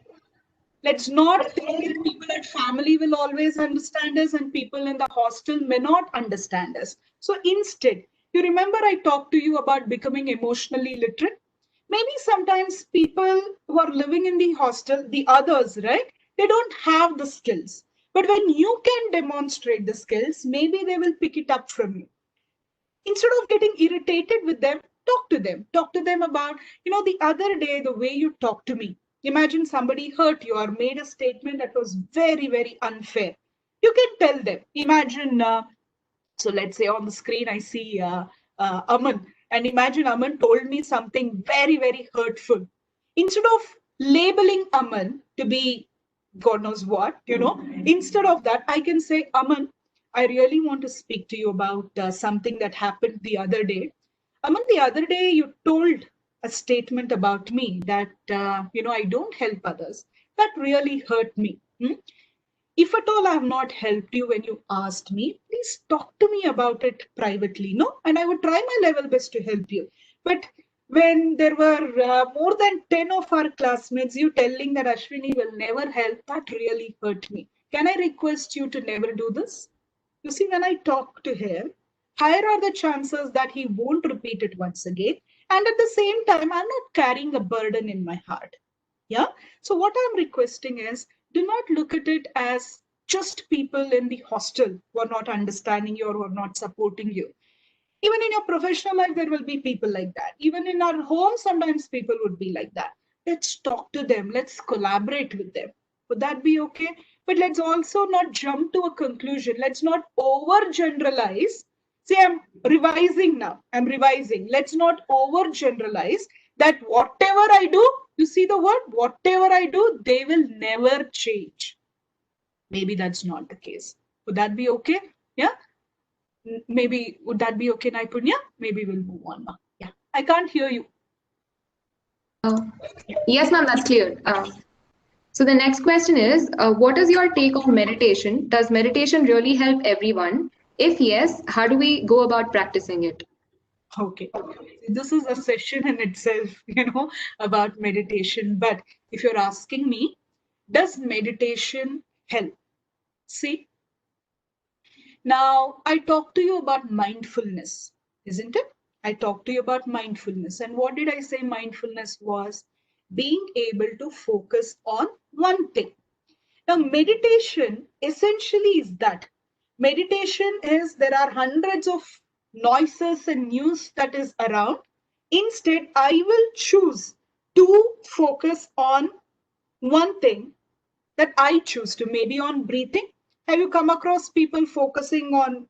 Let's not think that people at family will always understand us and people in the hostel may not understand us. So instead, you remember I talked to you about becoming emotionally literate? Maybe sometimes people who are living in the hostel, the others, right? They don't have the skills. But when you can demonstrate the skills, maybe they will pick it up from you. Instead of getting irritated with them, talk to them. Talk to them about, the other day, the way you talked to me. Imagine somebody hurt you or made a statement that was very, very unfair. You can tell them. Imagine, so let's say on the screen, I see Aman. And imagine Aman told me something very, very hurtful. Instead of labeling Aman to be God knows what, instead of that, I can say, Aman, I really want to speak to you about something that happened the other day. Aman, the other day you told a statement about me that, I don't help others. That really hurt me. If at all I have not helped you when you asked me, please talk to me about it privately, no? And I would try my level best to help you. But when there were more than 10 of our classmates, you telling that Ashwini will never help, that really hurt me. Can I request you to never do this? You see, when I talk to him, higher are the chances that he won't repeat it once again. And at the same time, I'm not carrying a burden in my heart. Yeah. So what I'm requesting is, do not look at it as just people in the hostel who are not understanding you or who are not supporting you. Even in your professional life, there will be people like that. Even in our home, sometimes people would be like that. Let's talk to them. Let's collaborate with them. Would that be okay? But let's also not jump to a conclusion. Let's not overgeneralize. See, I'm revising now. I'm revising. Let's not overgeneralize that whatever I do, you see the word, whatever I do, they will never change. Maybe that's not the case. Would that be okay? Yeah. Maybe, would that be okay, Naipunya? Maybe we'll move on now. Yeah. I can't hear you. Yes, ma'am, that's clear. So the next question is, what is your take on meditation? Does meditation really help everyone? If yes, how do we go about practicing it? Okay. This is a session in itself, about meditation. But if you're asking me, does meditation help? See, now I talked to you about mindfulness, isn't it? I talked to you about mindfulness. And what did I say mindfulness was? Being able to focus on one thing. Now, meditation essentially is that. Meditation is there are hundreds of noises and news that is around. Instead, I will choose to focus on one thing that I choose to, maybe on breathing. Have you come across people focusing on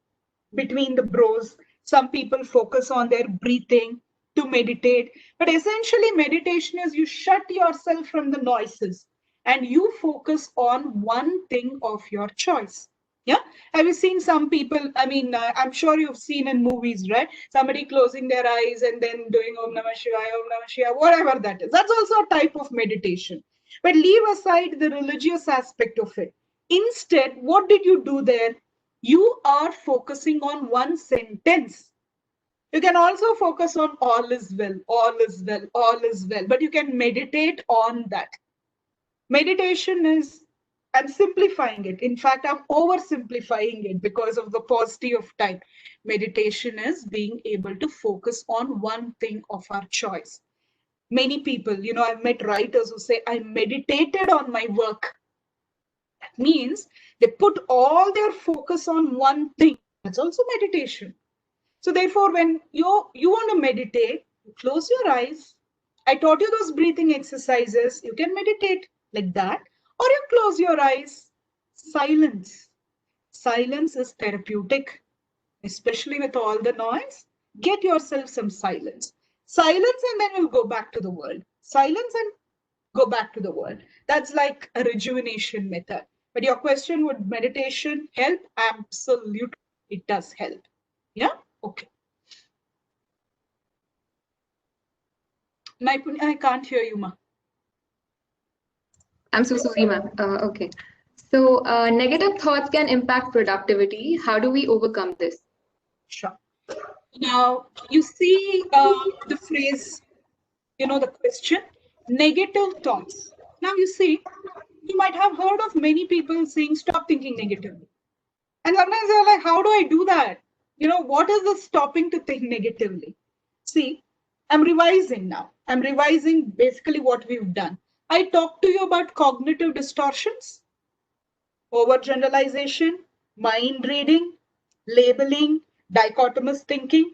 between the brows? Some people focus on their breathing to meditate. But essentially, meditation is you shut yourself from the noises and you focus on one thing of your choice. Yeah. Have you seen some people? I mean, I'm sure you've seen in movies, right? Somebody closing their eyes and then doing Om Namah Shivaya, Om Namah Shivaya, whatever that is. That's also a type of meditation. But leave aside the religious aspect of it. Instead, what did you do there? You are focusing on one sentence. You can also focus on all is well, all is well, all is well, but you can meditate on that. Meditation is, I'm simplifying it. In fact, I'm oversimplifying it because of the paucity of time. Meditation is being able to focus on one thing of our choice. Many people, I've met writers who say, I meditated on my work. That means they put all their focus on one thing. That's also meditation. So therefore, when you want to meditate, you close your eyes. I taught you those breathing exercises. You can meditate like that, or you close your eyes. Silence. Silence is therapeutic, especially with all the noise. Get yourself some silence. Silence, and then you'll go back to the world. Silence and go back to the world. That's like a rejuvenation method. But your question, would meditation help? Absolutely, it does help. Yeah? Okay. Naipunya, I can't hear you, ma. I'm so sorry, ma'am. Okay. So negative thoughts can impact productivity. How do we overcome this? Sure. Now, you see the phrase, the question, negative thoughts. Now, you see, You might have heard of many people saying, stop thinking negatively. And sometimes they're like, how do I do that? What is the stopping to think negatively? See, I'm revising now. I'm revising basically what we've done. I talked to you about cognitive distortions, overgeneralization, mind reading, labeling, dichotomous thinking.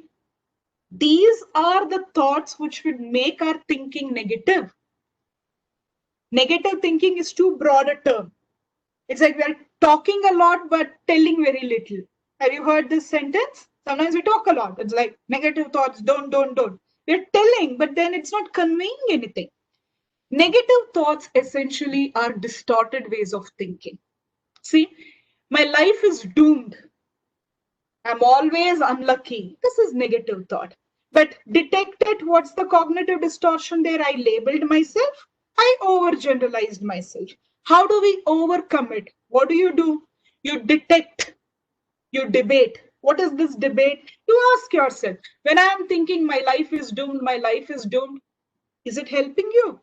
These are the thoughts which would make our thinking negative. Negative thinking is too broad a term. It's like we're talking a lot but telling very little. Have you heard this sentence? Sometimes we talk a lot. It's like negative thoughts, don't. We're telling, but then it's not conveying anything. Negative thoughts essentially are distorted ways of thinking. See, my life is doomed. I'm always unlucky. This is negative thought. But detected, what's the cognitive distortion there? I labeled myself. I overgeneralized myself. How do we overcome it? What do? You detect, you debate. What is this debate? You ask yourself, when I am thinking my life is doomed, is it helping you?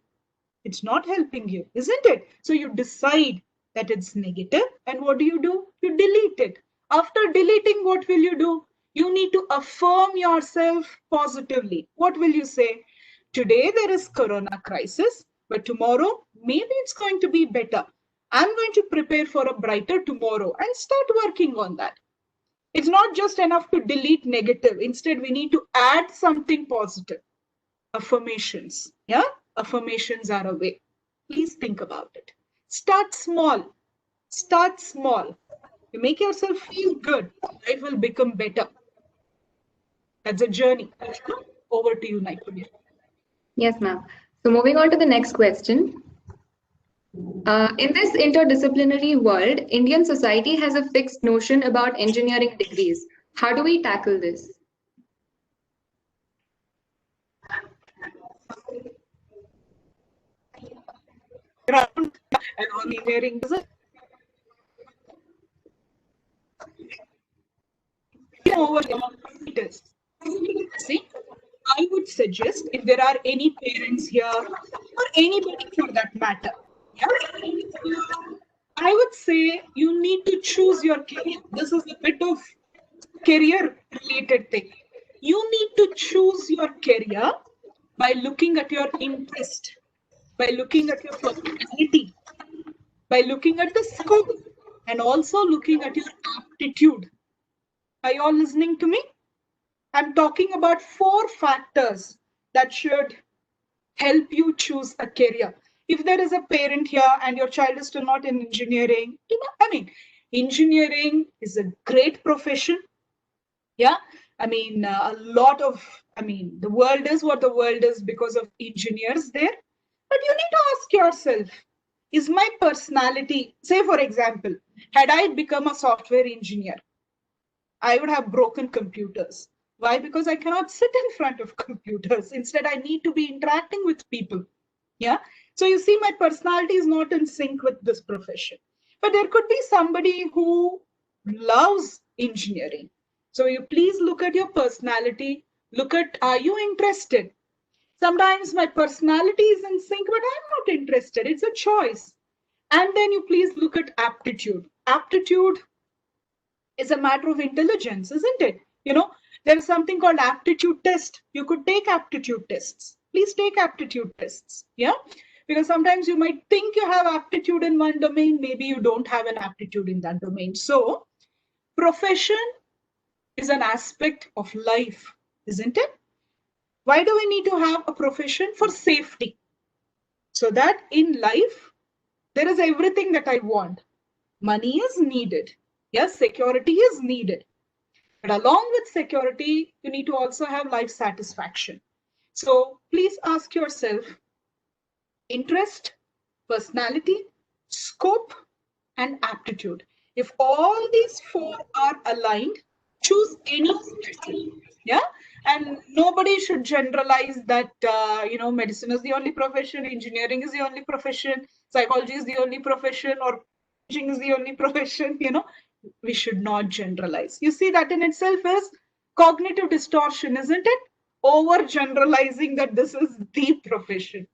It's not helping you, isn't it? So you decide that it's negative, and what do? You delete it. After deleting, what will you do? You need to affirm yourself positively. What will you say? Today there is corona crisis, but tomorrow maybe it's going to be better. I'm going to prepare for a brighter tomorrow and start working on that. It's not just enough to delete negative. Instead, we need to add something positive. Affirmations. Yeah? Affirmations are a way. Please think about it. Start small. Start small. You make yourself feel good. Life will become better. That's a journey. Over to you, Naikunya. Yes, ma'am. So moving on to the next question. In this interdisciplinary world, Indian society has a fixed notion about engineering degrees. How do we tackle this? And engineering is See, I would suggest, if there are any parents here or anybody for that matter, yeah, I would say you need to choose your career. This is a bit of career related thing. You need to choose your career by looking at your interest, by looking at your personality, by looking at the scope, and also looking at your aptitude. Are you all listening to me? I'm talking about 4 factors that should help you choose a career. If there is a parent here and your child is still not in engineering, engineering is a great profession. Yeah, the world is what the world is because of engineers there. But you need to ask yourself, is my personality, say for example, had I become a software engineer, I would have broken computers. Why? Because I cannot sit in front of computers. Instead, I need to be interacting with people. Yeah. So you see, my personality is not in sync with this profession. But there could be somebody who loves engineering. So you please look at your personality. Look at, are you interested? Sometimes my personality is in sync, but I'm not interested. It's a choice. And then you please look at aptitude. Aptitude is a matter of intelligence, isn't it? There's something called aptitude test. You could take aptitude tests. Please take aptitude tests. Yeah. Because sometimes you might think you have aptitude in one domain, maybe you don't have an aptitude in that domain. So profession is an aspect of life, isn't it? Why do we need to have a profession? For safety. So that in life, there is everything that I want. Money is needed. Yes, security is needed. But along with security, you need to also have life satisfaction. So please ask yourself, interest, personality, scope, and aptitude. If all these 4 are aligned, choose any profession. Yeah. And nobody should generalize that, medicine is the only profession, engineering is the only profession, psychology is the only profession, or teaching is the only profession, We should not generalize. You see, that in itself is cognitive distortion, isn't it? Over generalizing that this is the profession.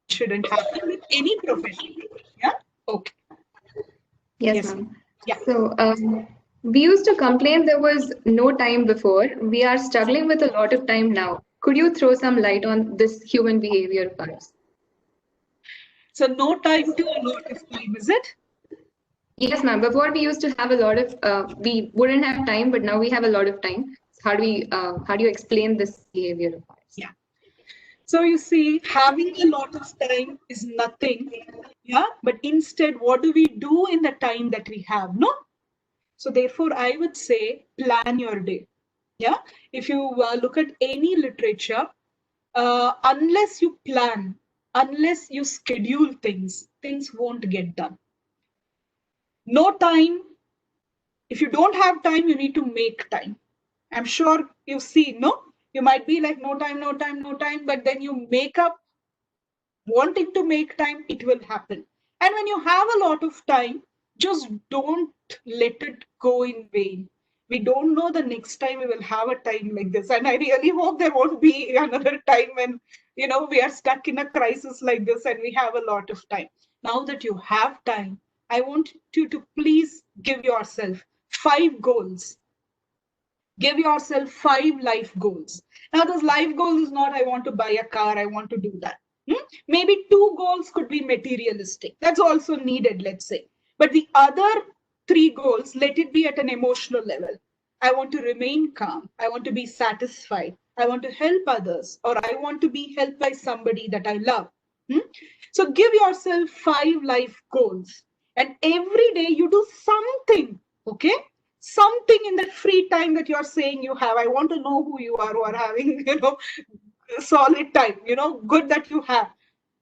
shouldn't happen with any profession. Yeah. Okay. Yes, Yes. ma'am. Yeah. So we used to complain there was no time before. We are struggling with a lot of time now. Could you throw some light on this human behavior of ours? So no time to a lot of time, is it? Yes, ma'am. Before we used to have a lot of, we wouldn't have time, but now we have a lot of time. So how do you explain this behavior of ours? Yeah. So you see, having a lot of time is nothing. Yeah. But instead, what do we do in the time that we have? No. So therefore, I would say plan your day. Yeah. If you look at any literature, unless you plan, unless you schedule things, things won't get done. No time. If you don't have time, you need to make time. I'm sure you see, no? You might be like, no time, no time, no time, but then you make up wanting to make time, it will happen. And when you have a lot of time, just don't let it go in vain. We don't know the next time we will have a time like this. And I really hope there won't be another time when, we are stuck in a crisis like this and we have a lot of time. Now that you have time, I want you to please give yourself 5 goals. Give yourself 5 life goals. Now, those life goals is not, I want to buy a car, I want to do that. Maybe 2 goals could be materialistic. That's also needed, let's say. But the other 3 goals, let it be at an emotional level. I want to remain calm. I want to be satisfied. I want to help others, or I want to be helped by somebody that I love. So give yourself 5 life goals. And every day you do something, okay? Something in that free time that you're saying you have. I want to know who you are having, solid time, good that you have.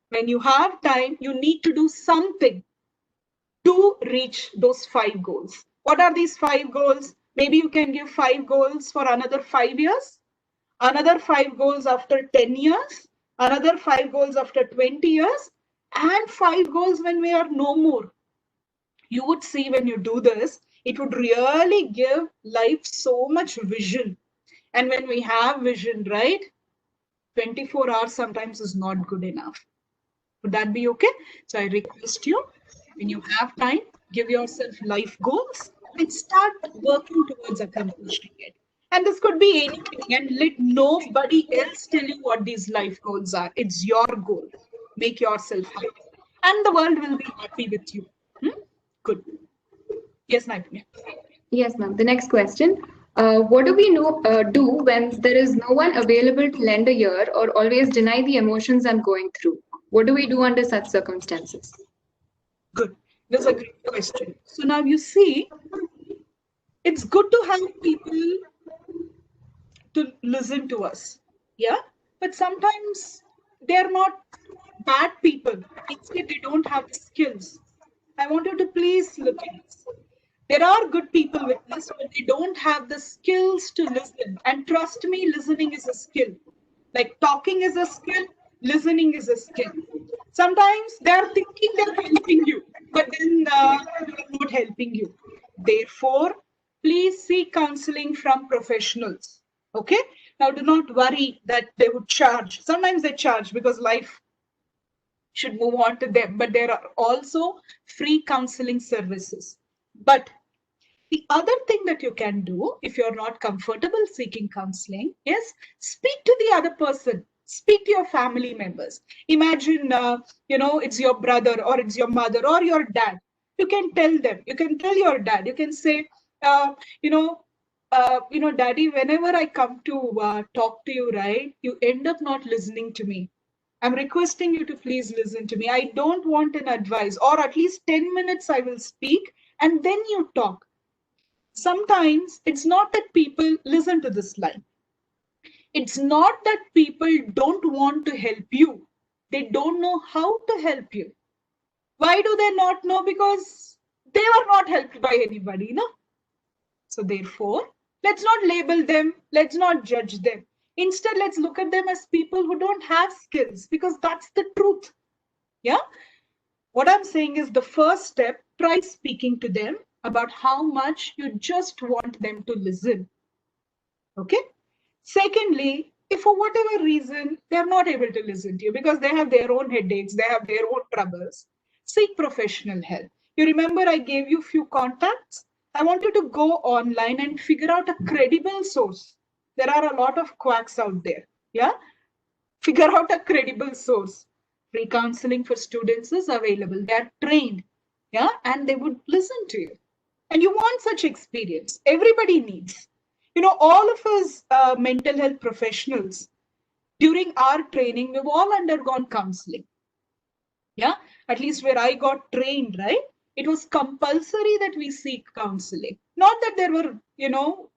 When you have time, you need to do something to reach those 5 goals. What are these 5 goals? Maybe you can give 5 goals for another 5 years, another 5 goals after 10 years, another 5 goals after 20 years, and 5 goals when we are no more. You would see when you do this, it would really give life so much vision. And when we have vision, right, 24 hours sometimes is not good enough. Would that be okay? So I request you, when you have time, give yourself life goals and start working towards accomplishing it. And this could be anything, and let nobody else tell you what these life goals are. It's your goal. Make yourself happy. And the world will be happy with you. Good. Yes, Naipanya. Yes, ma'am. The next question. What do we do when there is no one available to lend a ear or always deny the emotions I'm going through? What do we do under such circumstances? Good. That's a great question. So now you see, it's good to have people to listen to us. Yeah. But sometimes they're not bad people. Instead, they don't have the skills. I want you to please look at this. There are good people with us, but they don't have the skills to listen. And trust me, listening is a skill. Like talking is a skill, listening is a skill. Sometimes they're thinking they're helping you, but then they're not helping you. Therefore, please seek counseling from professionals. Okay? Now, do not worry that they would charge. Sometimes they charge because life should move on to them, but there are also free counseling services. But the other thing that you can do if you're not comfortable seeking counseling is speak to the other person, speak to your family members. Imagine, it's your brother or it's your mother or your dad. You can tell them, you can tell your dad, you can say, Daddy, whenever I come to talk to you, right, you end up not listening to me. I'm requesting you to please listen to me. I don't want an advice, or at least 10 minutes I will speak and then you talk. Sometimes it's not that people listen to this line. It's not that people don't want to help you. They don't know how to help you. Why do they not know? Because they were not helped by anybody, no? So therefore, let's not label them. Let's not judge them. Instead, let's look at them as people who don't have skills, because that's the truth. Yeah. What I'm saying is the first step, try speaking to them about how much you just want them to listen. Okay. Secondly, if for whatever reason they're not able to listen to you because they have their own headaches, they have their own troubles, seek professional help. You remember I gave you few contacts? I want you to go online and figure out a credible source. There are a lot of quacks out there. Yeah. Figure out a credible source. Free counseling for students is available. They are trained. Yeah. And they would listen to you. And you want such experience. Everybody needs. You know, all of us mental health professionals, during our training, we've all undergone counseling. Yeah. At least where I got trained, right? It was compulsory that we seek counseling. Not that there were, you know,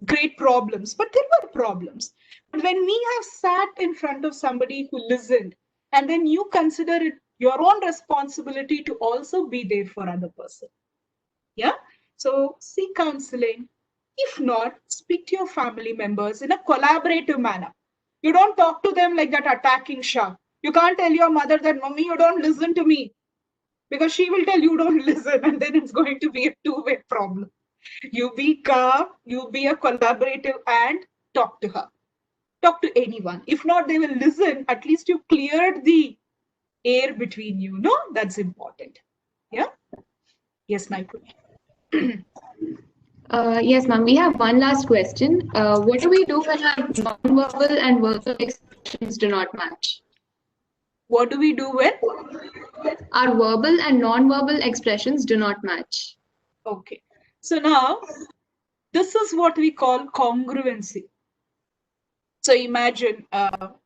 great problems, but there were problems. But when we have sat in front of somebody who listened, and then you consider it your own responsibility to also be there for other person. Yeah. So seek counseling. If not, speak to your family members in a collaborative manner. You don't talk to them like that attacking shark. You can't tell your mother that, Mommy, you don't listen to me. Because she will tell you don't listen, and then it's going to be a two-way problem. You be calm, you be a collaborative, and talk to her. Talk to anyone. If not, they will listen. At least you cleared the air between you. No, that's important. Yeah. Yes, Naipur. Yes, ma'am. We have one last question. What do we do when our non-verbal and verbal expressions do not match? What do we do when our verbal and non-verbal expressions do not match? Okay. So now, this is what we call congruency. So imagine,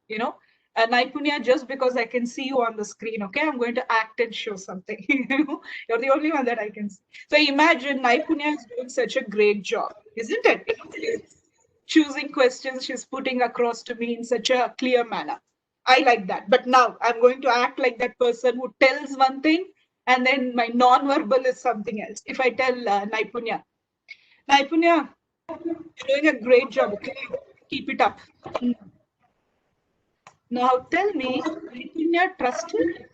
you know, Naipunya, just because I can see you on the screen, okay, I'm going to act and show something. You're the only one that I can see. So imagine Naipunya is doing such a great job, isn't it? Choosing questions she's putting across to me in such a clear manner. I like that. But now I'm going to act like that person who tells one thing and then my non-verbal is something else. If I tell Naipunya, you're doing a great job, okay? Keep it up. Now tell me, Naipunya trusted?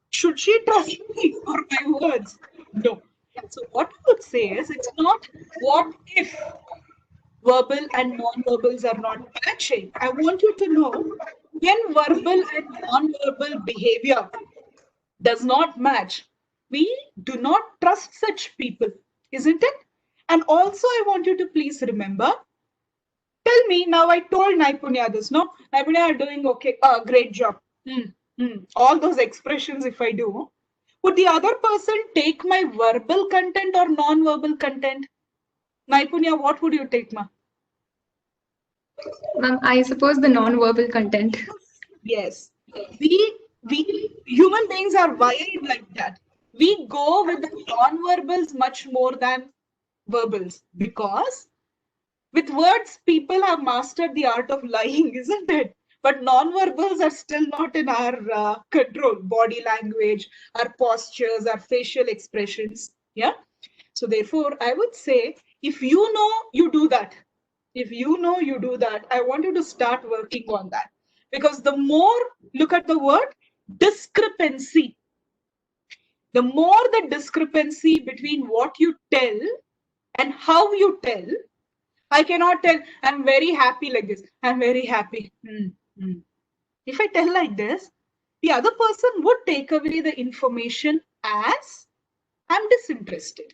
Should she trust me for my words? No. So what I would say is, it's not what if verbal and non-verbals are not matching. I want you to know when verbal and non-verbal behavior does not match, we do not trust such people, isn't it? And also I want you to please remember, tell me, now I told Naipunya this, no? Naipunya, are doing okay, great job. All those expressions if I do, would the other person take my verbal content or non-verbal content? Naipunya, what would you take, ma? Ma'am, I suppose the non-verbal content. Yes. We human beings are wired like that. We go with the non-verbals much more than verbals because with words, people have mastered the art of lying, isn't it? But non-verbals are still not in our control. Body language, our postures, our facial expressions. Yeah. So therefore, I would say, if you know you do that, if you know you do that, I want you to start working on that. Because the more, look at the word, discrepancy. The more the discrepancy between what you tell and how you tell, I cannot tell, I'm very happy like this. I'm very happy. If I tell like this, the other person would take away the information as I'm disinterested,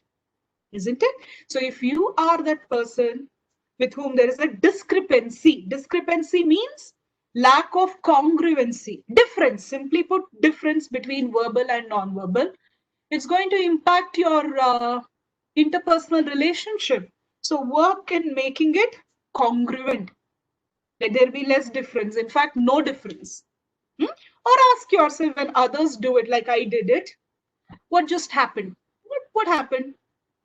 isn't it? So if you are that person with whom there is a discrepancy, discrepancy means lack of congruency, difference, simply put, difference between verbal and non-verbal, it's going to impact your interpersonal relationship. So work in making it congruent. Let there be less difference, in fact, no difference. Or ask yourself, when others do it like I did it, what just happened? What happened?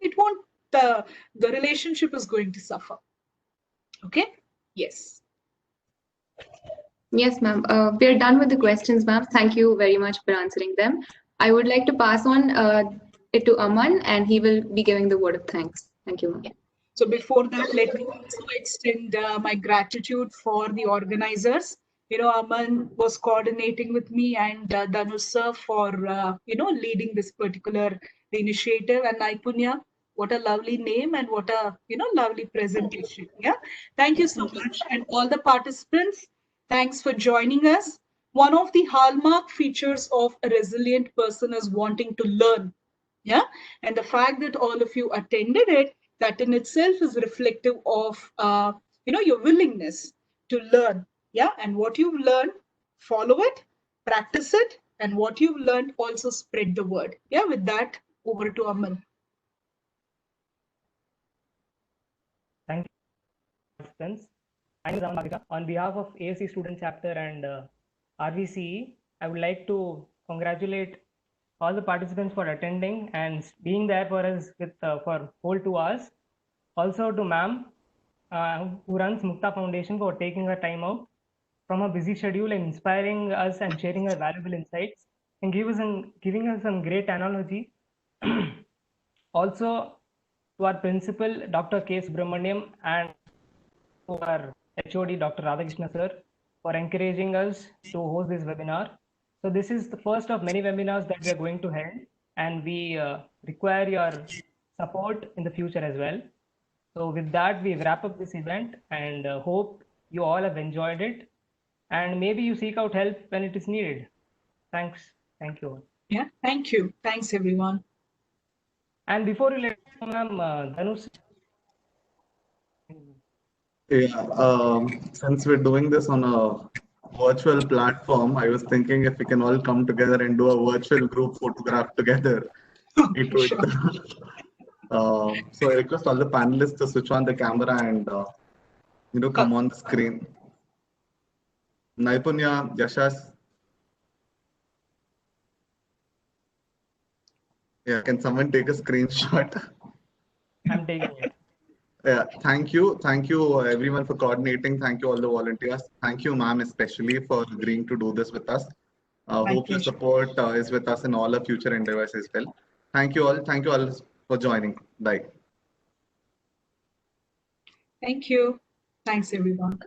It won't, the relationship is going to suffer. Okay? Yes. Yes, ma'am. We're done with the questions, ma'am. Thank you very much for answering them. I would like to pass on it to Aman, and he will be giving the word of thanks. Thank you, ma'am. So before that, let me also extend my gratitude for the organizers. You know, Aman was coordinating with me and Dhanush sir for, you know, leading this particular initiative, and Naipunya, What a lovely name and what a lovely presentation. Yeah, thank you so much, and all the participants. Thanks for joining us. One of the hallmark features of a resilient person is wanting to learn. Yeah, and the fact that all of you attended it, that in itself is reflective of your willingness to learn. Yeah, and what you've learned, follow it, practice it, and what you've learned, also spread the word. Yeah, with that, over to Aman. Thank you, participants. I'm Ramadika. On behalf of ASCE Student Chapter and RVCE, I would like to congratulate all the participants for attending and being there for us with for whole 2 hours. Also to ma'am, who runs Muktha Foundation, for taking her time out from a busy schedule and inspiring us and sharing her valuable insights and giving us some great analogy. Also to our principal, Dr. K. Subramaniam, and to our HOD, Dr. Radhakrishna sir, for encouraging us to host this webinar. So this is the first of many webinars that we are going to hold, and we require your support in the future as well. So with that, we wrap up this event and hope you all have enjoyed it, and maybe you seek out help when it is needed. Thanks. Thank you all. Yeah, thank you. Thanks, everyone. And before you let ma'am, Dhanush. Yeah, since we're doing this on a virtual platform, I was thinking if we can all come together and do a virtual group photograph together. It would. Sure. So I request all the panelists to switch on the camera and come on the screen. Naipunya, Yashas. Yeah, can someone take a screenshot? I'm taking it. Yeah, thank you everyone for coordinating. Thank you all the volunteers. Thank you, ma'am, especially for agreeing to do this with us. Hope your support is with us in all our future endeavors as well. Thank you all for joining. Bye. Thank you. Thanks, everyone.